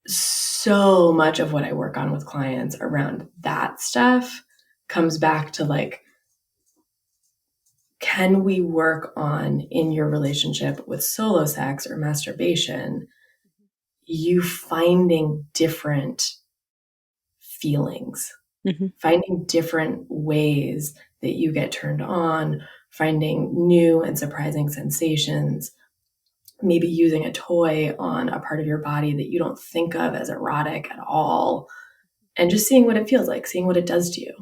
C: so much of what I work on with clients around that stuff comes back to like, can we work on, in your relationship with solo sex or masturbation, you finding different feelings, finding different ways that you get turned on, finding new and surprising sensations, maybe using a toy on a part of your body that you don't think of as erotic at all, and just seeing what it feels like, seeing what it does to you.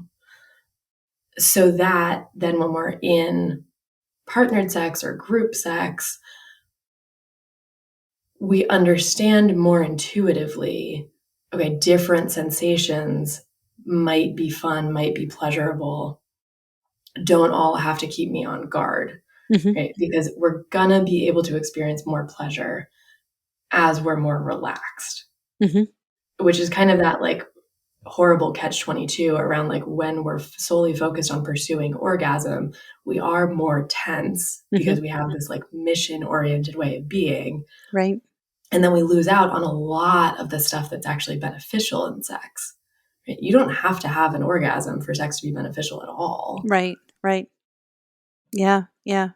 C: So that then when we're in partnered sex or group sex, we understand more intuitively, okay, different sensations might be fun, might be pleasurable, don't all have to keep me on guard, right? Because we're gonna be able to experience more pleasure as we're more relaxed, which is kind of that like horrible catch-22 around like when we're solely focused on pursuing orgasm, we are more tense because we have this like mission-oriented way of being.
B: Right.
C: And then we lose out on a lot of the stuff that's actually beneficial in sex. Right? You don't have to have an orgasm for sex to be beneficial at all.
B: Right. Right. Yeah. Yeah.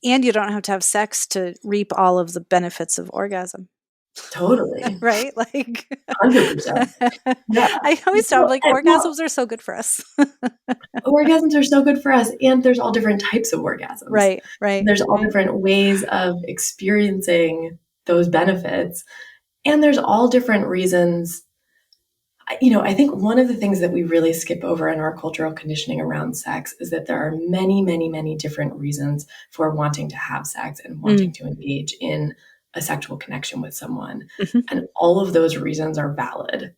B: And you don't have to have sex to reap all of the benefits of orgasm.
C: Totally.
B: Right? Like
C: 100%. Yeah.
B: I always tell them, like, orgasms are so good for us.
C: Orgasms are so good for us. And there's all different types of orgasms.
B: Right.
C: There's all different ways of experiencing those benefits. And there's all different reasons. I think one of the things that we really skip over in our cultural conditioning around sex is that there are many, many, many different reasons for wanting to have sex and wanting to engage in a sexual connection with someone. And all of those reasons are valid.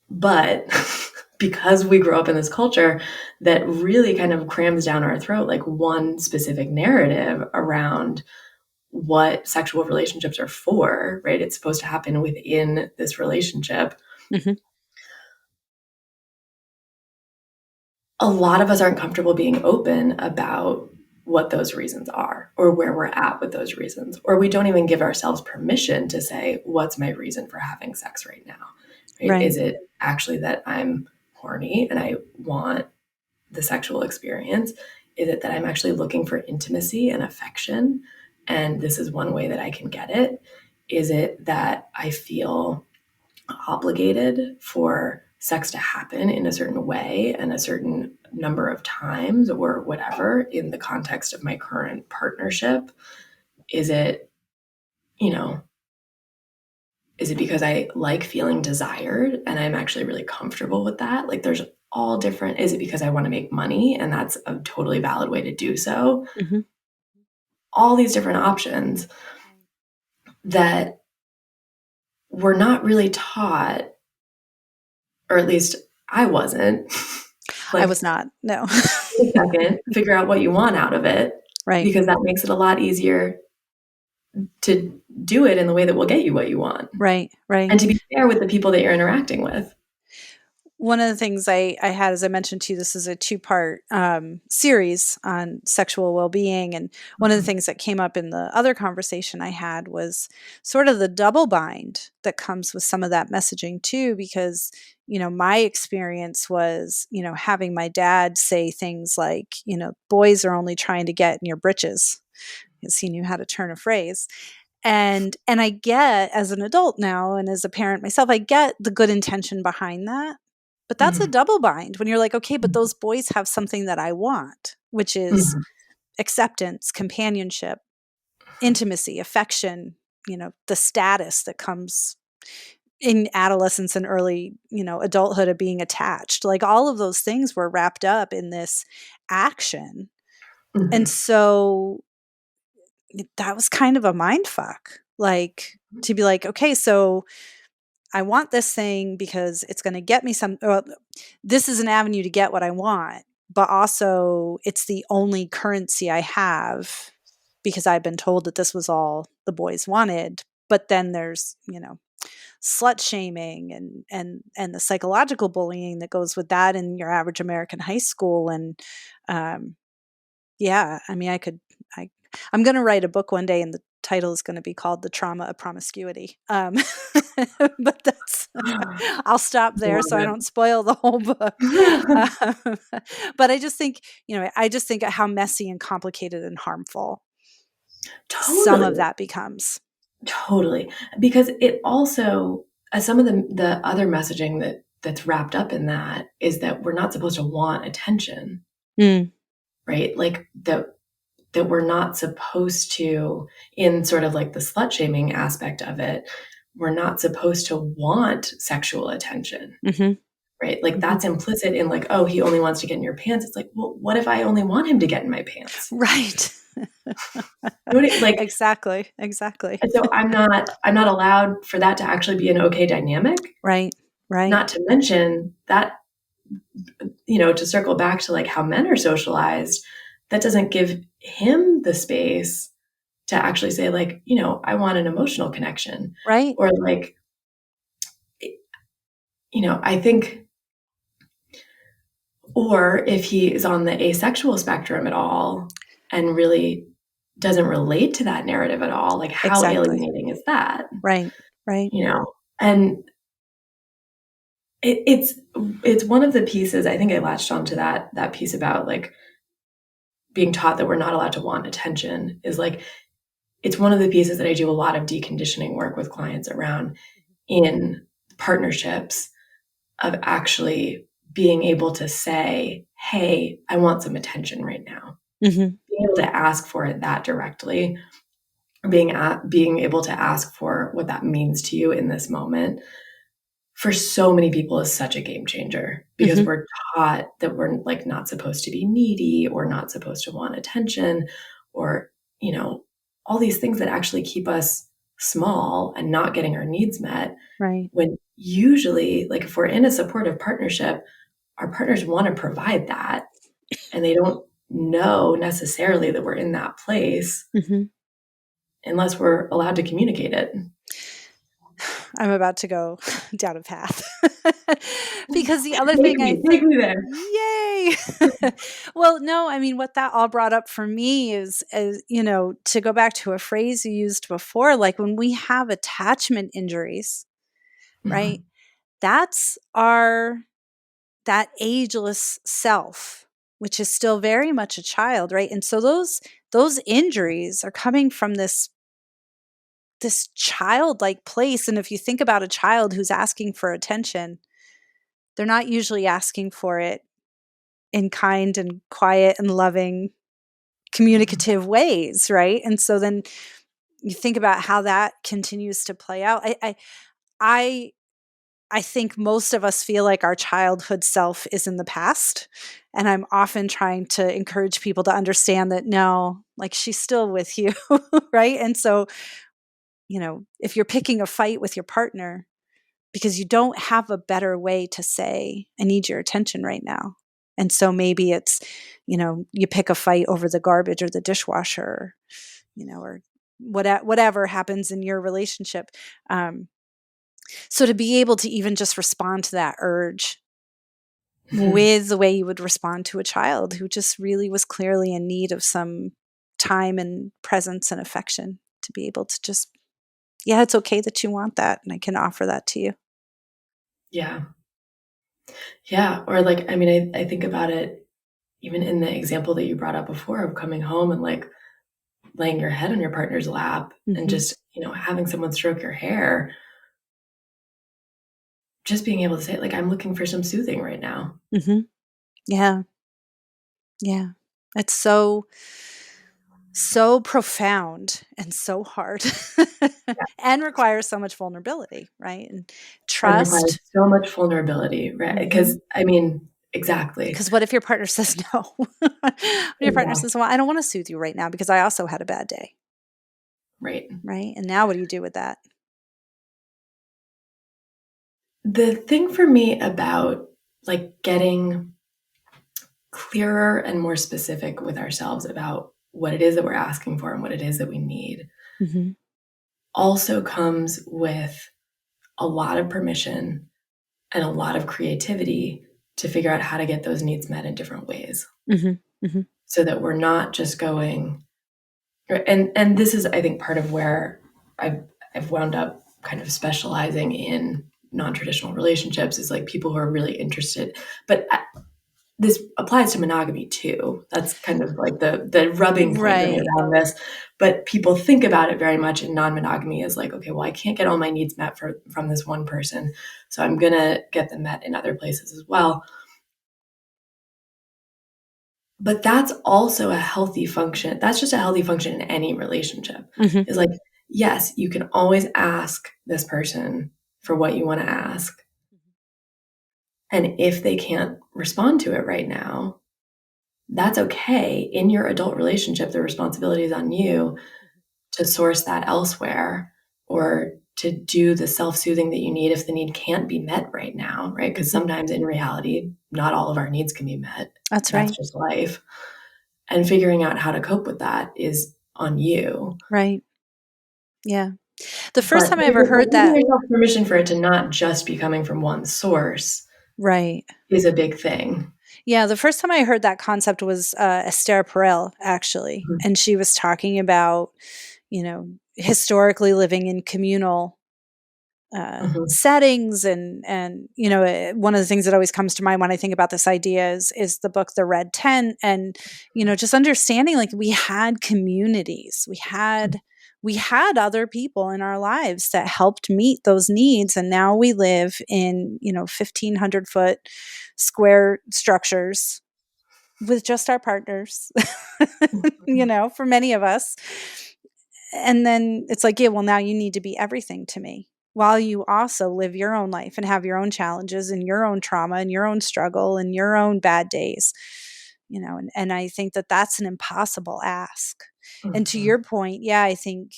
C: But because we grow up in this culture that really kind of crams down our throat like one specific narrative around what sexual relationships are for, right? It's supposed to happen within this relationship. A lot of us aren't comfortable being open about what those reasons are or where we're at with those reasons, or we don't even give ourselves permission to say, what's my reason for having sex right now? Right? Is it actually that I'm horny and I want the sexual experience? Is it that I'm actually looking for intimacy and affection, and this is one way that I can get it? Is it that I feel obligated for sex to happen in a certain way and a certain number of times or whatever in the context of my current partnership? Is it, is it because I like feeling desired and I'm actually really comfortable with that? Like there's all different. Is it because I want to make money? And that's a totally valid way to do so.
B: Mm-hmm.
C: All these different options that we're not really taught, or at least I wasn't.
B: I
C: Like,
B: was not. No.
C: a second, figure out what you want out of it,
B: Right.
C: because that makes it a lot easier to do it in the way that will get you what you want.
B: Right. Right.
C: And to be fair with the people that you're interacting with.
B: One of the things I had, as I mentioned to you, this is a 2-part series on sexual well-being. And one of the things that came up in the other conversation I had was sort of the double bind that comes with some of that messaging too, because, my experience was, having my dad say things like, boys are only trying to get in your britches, because he knew how to turn a phrase. And I get, as an adult now and as a parent myself, I get the good intention behind that. But that's a double bind when you're like, okay, but those boys have something that I want, which is acceptance, companionship, intimacy, affection, the status that comes in adolescence and early, adulthood of being attached. Like all of those things were wrapped up in this action. And so that was kind of a mind fuck. Like to be like, okay, so I want this thing because it's going to get me this is an avenue to get what I want, but also it's the only currency I have because I've been told that this was all the boys wanted. But then there's, slut shaming and the psychological bullying that goes with that in your average American high school. And, yeah, I mean, I'm going to write a book one day and the title is going to be called The Trauma of Promiscuity. But I'll stop there so I don't spoil the whole book. But I just think, how messy and complicated and harmful some of that becomes.
C: Totally. Because it also, some of the other messaging that's wrapped up in that is that we're not supposed to want attention, right? Like that we're not supposed to, in sort of like the slut shaming aspect of it, we're not supposed to want sexual attention, right? Like that's implicit in like, oh, he only wants to get in your pants. It's like, well, what if I only want him to get in my pants?
B: Right.
C: Like
B: exactly.
C: And so I'm not allowed for that to actually be an okay dynamic.
B: Right.
C: Not to mention that, to circle back to like how men are socialized, that doesn't give him the space to actually say like, I want an emotional connection.
B: Right.
C: Or like, I think, or if he is on the asexual spectrum at all and really doesn't relate to that narrative at all, like how alienating is that?
B: Right.
C: And it's one of the pieces, I think I latched onto that piece about like being taught that we're not allowed to want attention, is like, it's one of the pieces that I do a lot of deconditioning work with clients around in partnerships, of actually being able to say, hey, I want some attention right now. Being able to ask for it that directly, being able to ask for what that means to you in this moment, for so many people is such a game changer, because we're taught that we're like not supposed to be needy or not supposed to want attention, or, all these things that actually keep us small and not getting our needs met.
B: Right.
C: When usually, like if we're in a supportive partnership, our partners want to provide that, and they don't know necessarily that we're in that place unless we're allowed to communicate it.
B: I'm about to go down a path because the other
C: Take
B: thing I
C: me
B: think,
C: there.
B: yay. Well, no, I mean, what that all brought up for me is, to go back to a phrase you used before, like when we have attachment injuries, right? That's that ageless self, which is still very much a child, right? And so those injuries are coming from this childlike place. And if you think about a child who's asking for attention, they're not usually asking for it in kind and quiet and loving, communicative ways, right? And so then you think about how that continues to play out. I I think most of us feel like our childhood self is in the past. And I'm often trying to encourage people to understand that no, like she's still with you, right? And so, if you're picking a fight with your partner because you don't have a better way to say, I need your attention right now. And so maybe it's, you pick a fight over the garbage or the dishwasher, or whatever happens in your relationship. So to be able to even just respond to that urge with the way you would respond to a child who just really was clearly in need of some time and presence and affection, to be able to just, yeah, it's okay that you want that, and I can offer that to you.
C: Yeah. Yeah. Or like, I mean, I think about it even in the example that you brought up before of coming home and like laying your head on your partner's lap and just, having someone stroke your hair. Just being able to say, like, I'm looking for some soothing right now.
B: Mm-hmm. Yeah. Yeah. It's so profound and so hard and requires so much vulnerability, right? And
C: And requires
B: trust.
C: so much vulnerability, right? Because, I mean, exactly.
B: Because what if your partner says no? What if your partner says, well, I don't want to soothe you right now because I also had a bad day.
C: Right.
B: Right. And now what do you do with that?
C: The thing for me about like getting clearer and more specific with ourselves about what it is that we're asking for and what it is that we need also comes with a lot of permission and a lot of creativity to figure out how to get those needs met in different ways. So that we're not just going, and this is, I think, part of where I've wound up kind of specializing in non-traditional relationships is like people who are really interested, but this applies to monogamy too. That's kind of like the rubbing point for me around this. But people think about it very much in non-monogamy as like, okay, well, I can't get all my needs met from this one person, so I'm going to get them met in other places as well. But that's also a healthy function. That's just a healthy function in any relationship. Is like, yes, you can always ask this person for what you want to ask. And if they can't respond to it right now, that's okay. In your adult relationship, the responsibility is on you to source that elsewhere or to do the self-soothing that you need if the need can't be met right now, right? Because sometimes in reality, not all of our needs can be met.
B: That's right.
C: That's just life. And figuring out how to cope with that is on you.
B: Right. Yeah. The first time I ever heard
C: giving
B: that,
C: yourself permission for it to not just be coming from one source,
B: right,
C: is a big thing.
B: Yeah, the first time I heard that concept was Esther Perel, actually, and she was talking about, historically living in communal settings, and one of the things that always comes to mind when I think about this idea is the book The Red Tent, and just understanding like we had communities, we had other people in our lives that helped meet those needs, and now we live in 1,500-foot square structures with just our partners, for many of us. And then it's like, yeah, well, now you need to be everything to me while you also live your own life and have your own challenges and your own trauma and your own struggle and your own bad days, and I think that that's an impossible ask. And to your point, yeah, I think,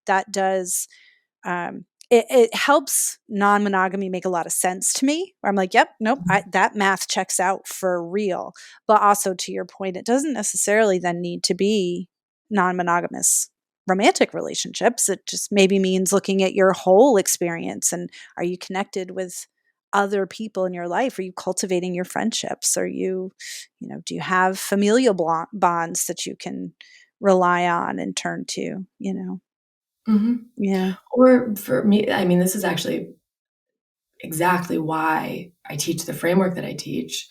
B: that does, it helps non-monogamy make a lot of sense to me, where I'm like, yep, nope, that math checks out for real. But also to your point, it doesn't necessarily then need to be non-monogamous romantic relationships. It just maybe means looking at your whole experience, and are you connected with other people in your life? Are you cultivating your friendships? Are you, do you have familial bonds that you can rely on and turn to, Yeah.
C: Or for me, I mean, this is actually exactly why I teach the framework that I teach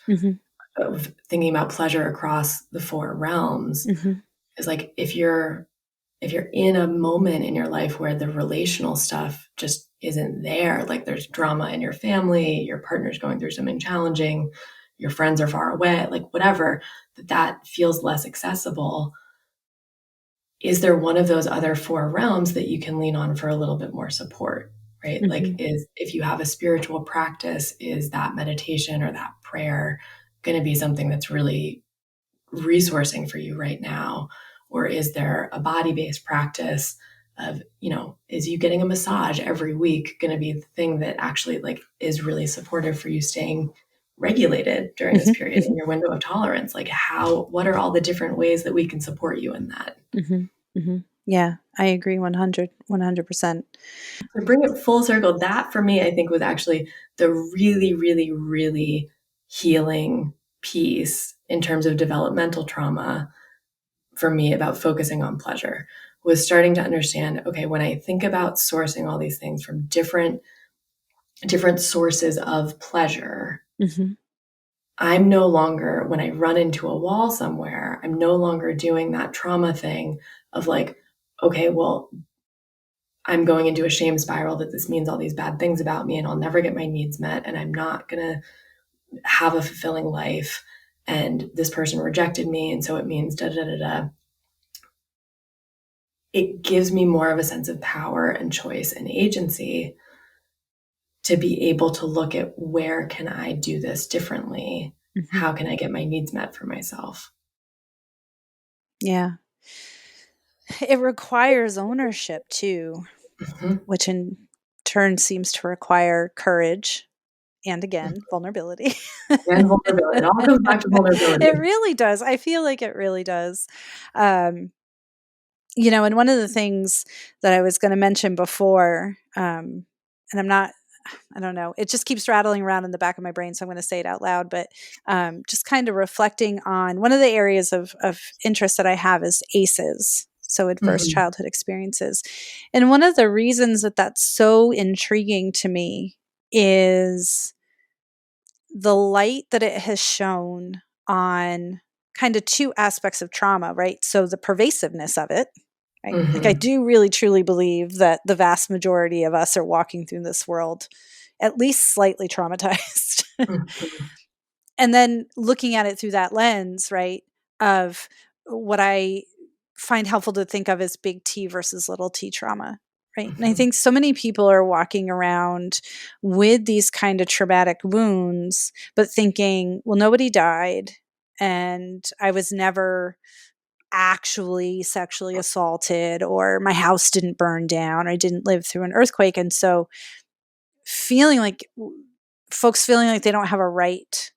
C: of thinking about pleasure across the four realms. Is like if you're in a moment in your life where the relational stuff just isn't there, like there's drama in your family, your partner's going through something challenging, your friends are far away, like whatever, that feels less accessible. Is there one of those other four realms that you can lean on for a little bit more support, right? Like, is if you have a spiritual practice, is that meditation or that prayer going to be something that's really resourcing for you right now? Or is there a body-based practice of, is you getting a massage every week going to be the thing that actually like is really supportive for you staying regulated during this period in your window of tolerance? Like what are all the different ways that we can support you in that?
B: Yeah, I agree 100%.
C: To bring it full circle, that for me, I think was actually the really, really, really healing piece in terms of developmental trauma for me about focusing on pleasure, was starting to understand, okay, when I think about sourcing all these things from different sources of pleasure, I'm no longer, when I run into a wall somewhere, I'm no longer doing that trauma thing of like, okay, well, I'm going into a shame spiral that this means all these bad things about me and I'll never get my needs met and I'm not going to have a fulfilling life and this person rejected me and so it means da da da da. It gives me more of a sense of power and choice and agency to be able to look at where can I do this differently? How can I get my needs met for myself?
B: Yeah. It requires ownership too, which in turn seems to require courage and again, vulnerability.
C: And vulnerability. It all comes back to vulnerability.
B: It really does. I feel like it really does. And one of the things that I was going to mention before, and I don't know, it just keeps rattling around in the back of my brain, so I'm going to say it out loud, but just kind of reflecting on one of the areas of interest that I have is ACEs, so adverse childhood experiences. And one of the reasons that that's so intriguing to me is the light that it has shown on kind of two aspects of trauma, right? So the pervasiveness of it, right? Like I do really truly believe that the vast majority of us are walking through this world at least slightly traumatized. And then looking at it through that lens, right, of what I find helpful to think of as big T versus little t trauma, right? And I think so many people are walking around with these kind of traumatic wounds, but thinking, well, nobody died and I was never actually sexually assaulted, or my house didn't burn down, or I didn't live through an earthquake. And so feeling like folks feeling like they don't have a right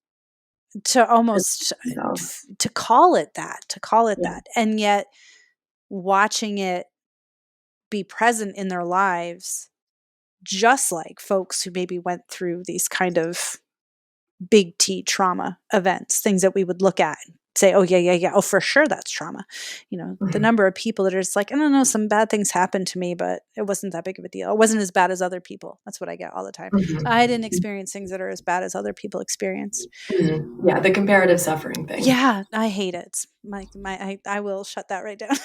B: to almost to call it that. And yet watching it be present in their lives, just like folks who maybe went through these kind of big T trauma events, things that we would look at and say, oh, yeah. Oh, for sure, that's trauma. The number of people that are just like, I don't know, some bad things happened to me, but it wasn't that big of a deal. It wasn't as bad as other people. That's what I get all the time. I didn't experience things that are as bad as other people experienced.
C: Yeah, the comparative suffering thing.
B: Yeah, I hate it. I will shut that right down.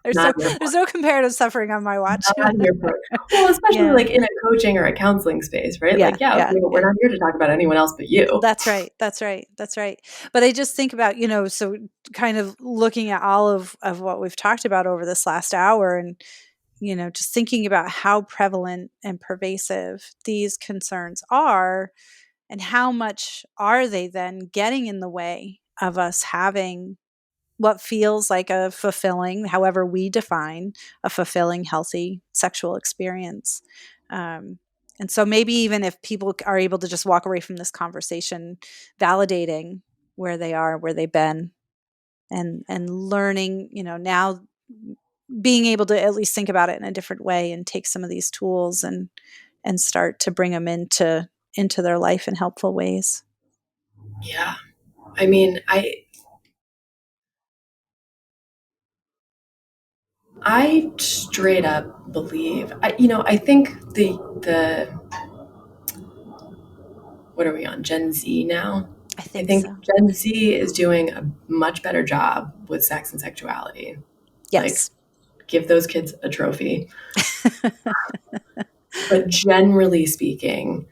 B: There's no comparative suffering on my watch.
C: Well, especially like in a coaching or a counseling space, right?
B: Yeah,
C: like, okay, but we're not here to talk about anyone else but you.
B: That's right. But I just think about, so kind of looking at all of what we've talked about over this last hour and, just thinking about how prevalent and pervasive these concerns are and how much are they then getting in the way of us having what feels like a fulfilling, however we define a fulfilling, healthy sexual experience. And so maybe even if people are able to just walk away from this conversation validating where they are, where they've been, and learning, now being able to at least think about it in a different way and take some of these tools and start to bring them into their life in helpful ways.
C: Yeah. I mean, I straight up believe, I think the what are we on, Gen Z now?
B: I think
C: so.
B: So.
C: Gen Z is doing a much better job with sex and sexuality.
B: Yes.
C: Like, give those kids a trophy. But generally speaking,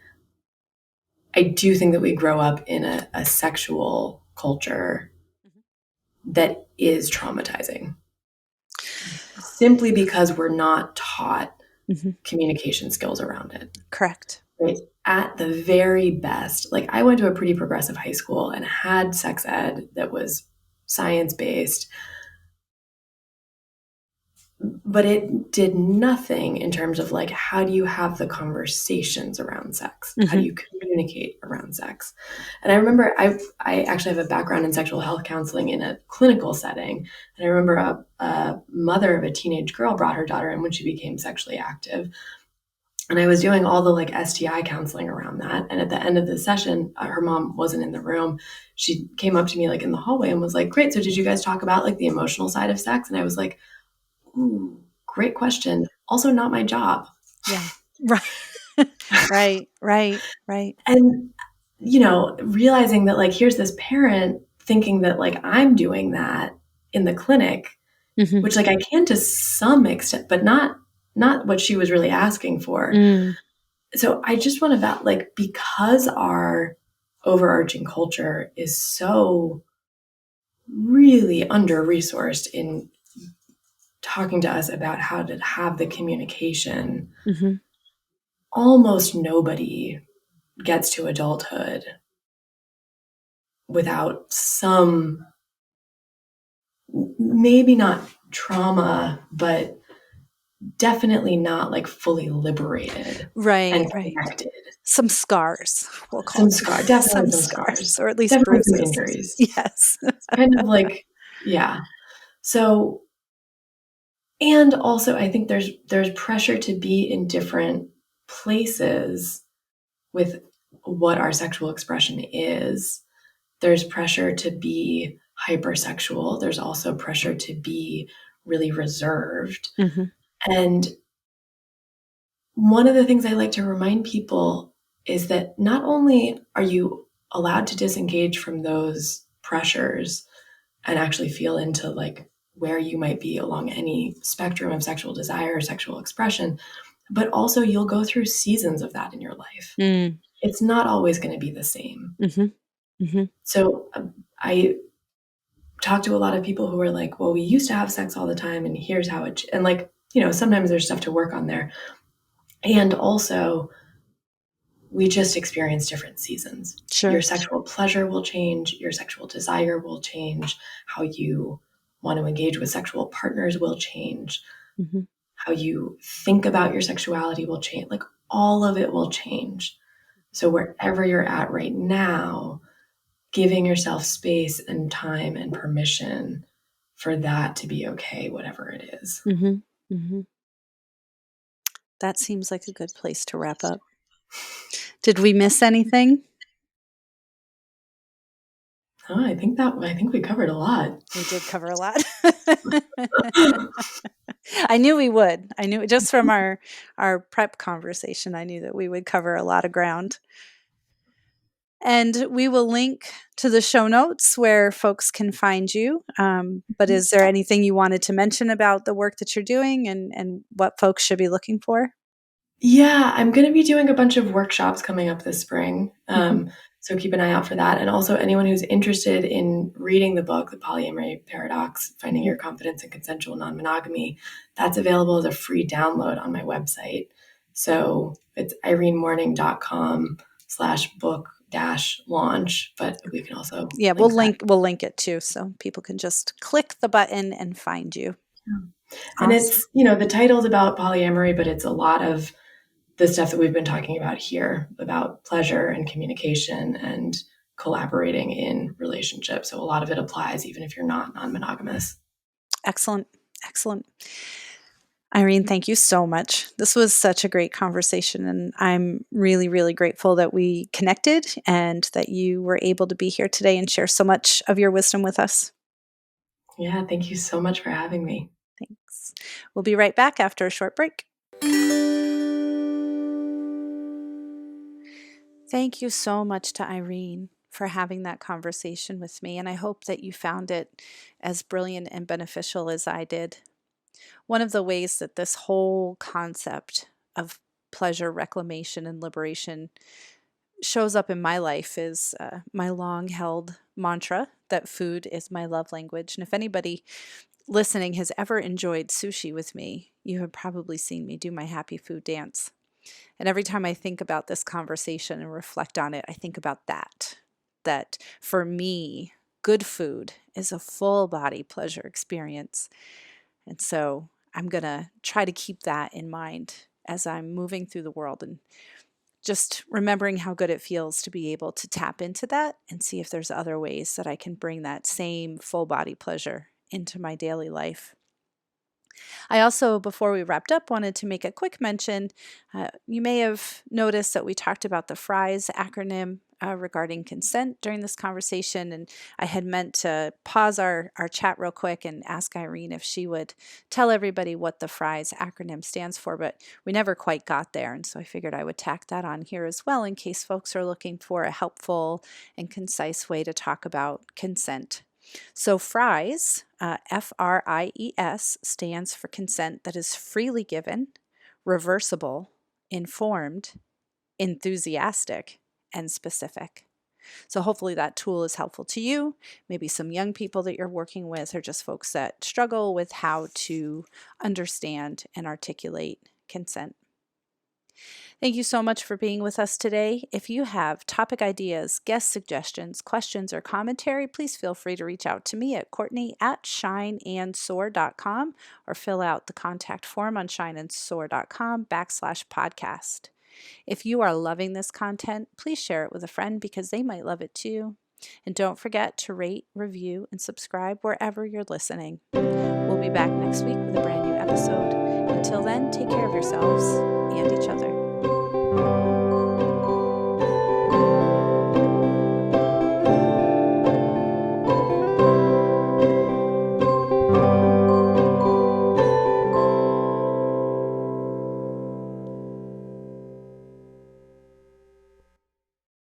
C: I do think that we grow up in a sexual culture that is traumatizing. Simply because we're not taught communication skills around it.
B: Correct.
C: Right. At the very best, like I went to a pretty progressive high school and had sex ed that was science-based, but it did nothing in terms of like, how do you have the conversations around sex? How do you communicate around sex? And I remember I actually have a background in sexual health counseling in a clinical setting. And I remember a mother of a teenage girl brought her daughter in when she became sexually active. And I was doing all the like STI counseling around that. And at the end of the session, her mom wasn't in the room. She came up to me like in the hallway and was like, great. So did you guys talk about like the emotional side of sex? And I was like, ooh, great question. Also not my job.
B: Yeah. Right. Right.
C: And, realizing that like, here's this parent thinking that like I'm doing that in the clinic, which like I can to some extent, but not what she was really asking for. So I just want to like, because our overarching culture is so really under-resourced in talking to us about how to have the communication, almost nobody gets to adulthood without some, maybe not trauma, but definitely not like fully liberated and connected.
B: Some scars, we'll call
C: Some
B: it.
C: scars, definitely some scars,
B: or at least
C: definitely
B: bruises.
C: some injuries.
B: Yes.
C: Kind of like, yeah. So, and also I think there's pressure to be in different places with what our sexual expression is. There's pressure to be hypersexual. There's also pressure to be really reserved. And one of the things I like to remind people is that not only are you allowed to disengage from those pressures and actually feel into like where you might be along any spectrum of sexual desire or sexual expression, but also you'll go through seasons of that in your life. It's not always going to be the same. So I talk to a lot of people who are like, well, we used to have sex all the time and here's how it, and like, sometimes there's stuff to work on there. And also we just experience different seasons.
B: Sure.
C: Your sexual pleasure will change. Your sexual desire will change. How you want to engage with sexual partners will change. How you think about your sexuality will change. Like all of it will change. So wherever you're at right now, giving yourself space and time and permission for that to be okay, whatever it is.
B: That seems like a good place to wrap up. Did we miss anything?
C: Oh, I think we covered a lot.
B: We did cover a lot. I knew we would. I knew just from our prep conversation, I knew that we would cover a lot of ground. And we will link to the show notes where folks can find you. But is there anything you wanted to mention about the work that you're doing and what folks should be looking for?
C: Yeah, I'm going to be doing a bunch of workshops coming up this spring. So keep an eye out for that. And also anyone who's interested in reading the book, The Polyamory Paradox, Finding Your Confidence in Consensual Non-Monogamy, that's available as a free download on my website. So it's irenemorning.com/book-launch, but we can also
B: we'll link it too, so people can just click the button and find you.
C: And it's, the title's about polyamory, but it's a lot of the stuff that we've been talking about here about pleasure and communication and collaborating in relationships. So a lot of it applies even if you're not non-monogamous.
B: Excellent. Irene, thank you so much. This was such a great conversation, and I'm really, really grateful that we connected and that you were able to be here today and share so much of your wisdom with us.
C: Yeah, thank you so much for having me.
B: Thanks. We'll be right back after a short break. Thank you so much to Irene for having that conversation with me, and I hope that you found it as brilliant and beneficial as I did. One of the ways that this whole concept of pleasure, reclamation, and liberation shows up in my life is my long-held mantra that food is my love language. And if anybody listening has ever enjoyed sushi with me, you have probably seen me do my happy food dance. And every time I think about this conversation and reflect on it, I think about that for me, good food is a full body pleasure experience. And so I'm going to try to keep that in mind as I'm moving through the world and just remembering how good it feels to be able to tap into that and see if there's other ways that I can bring that same full body pleasure into my daily life. I also, before we wrapped up, wanted to make a quick mention. You may have noticed that we talked about the FRIES acronym regarding consent during this conversation, and I had meant to pause our chat real quick and ask Irene if she would tell everybody what the FRIES acronym stands for, but we never quite got there, and so I figured I would tack that on here as well in case folks are looking for a helpful and concise way to talk about consent. So FRIES, F-R-I-E-S, stands for consent that is freely given, reversible, informed, enthusiastic, and specific. So hopefully that tool is helpful to you, maybe some young people that you're working with, or just folks that struggle with how to understand and articulate consent. Thank you so much for being with us today. If you have topic ideas, guest suggestions, questions, or commentary, please feel free to reach out to me at Courtney@shineandsoar.com or fill out the contact form on shineandsoar.com/podcast. If you are loving this content, please share it with a friend because they might love it too. And don't forget to rate, review, and subscribe wherever you're listening. We'll be back next week with a brand new episode. Until then, take care of yourselves and each other.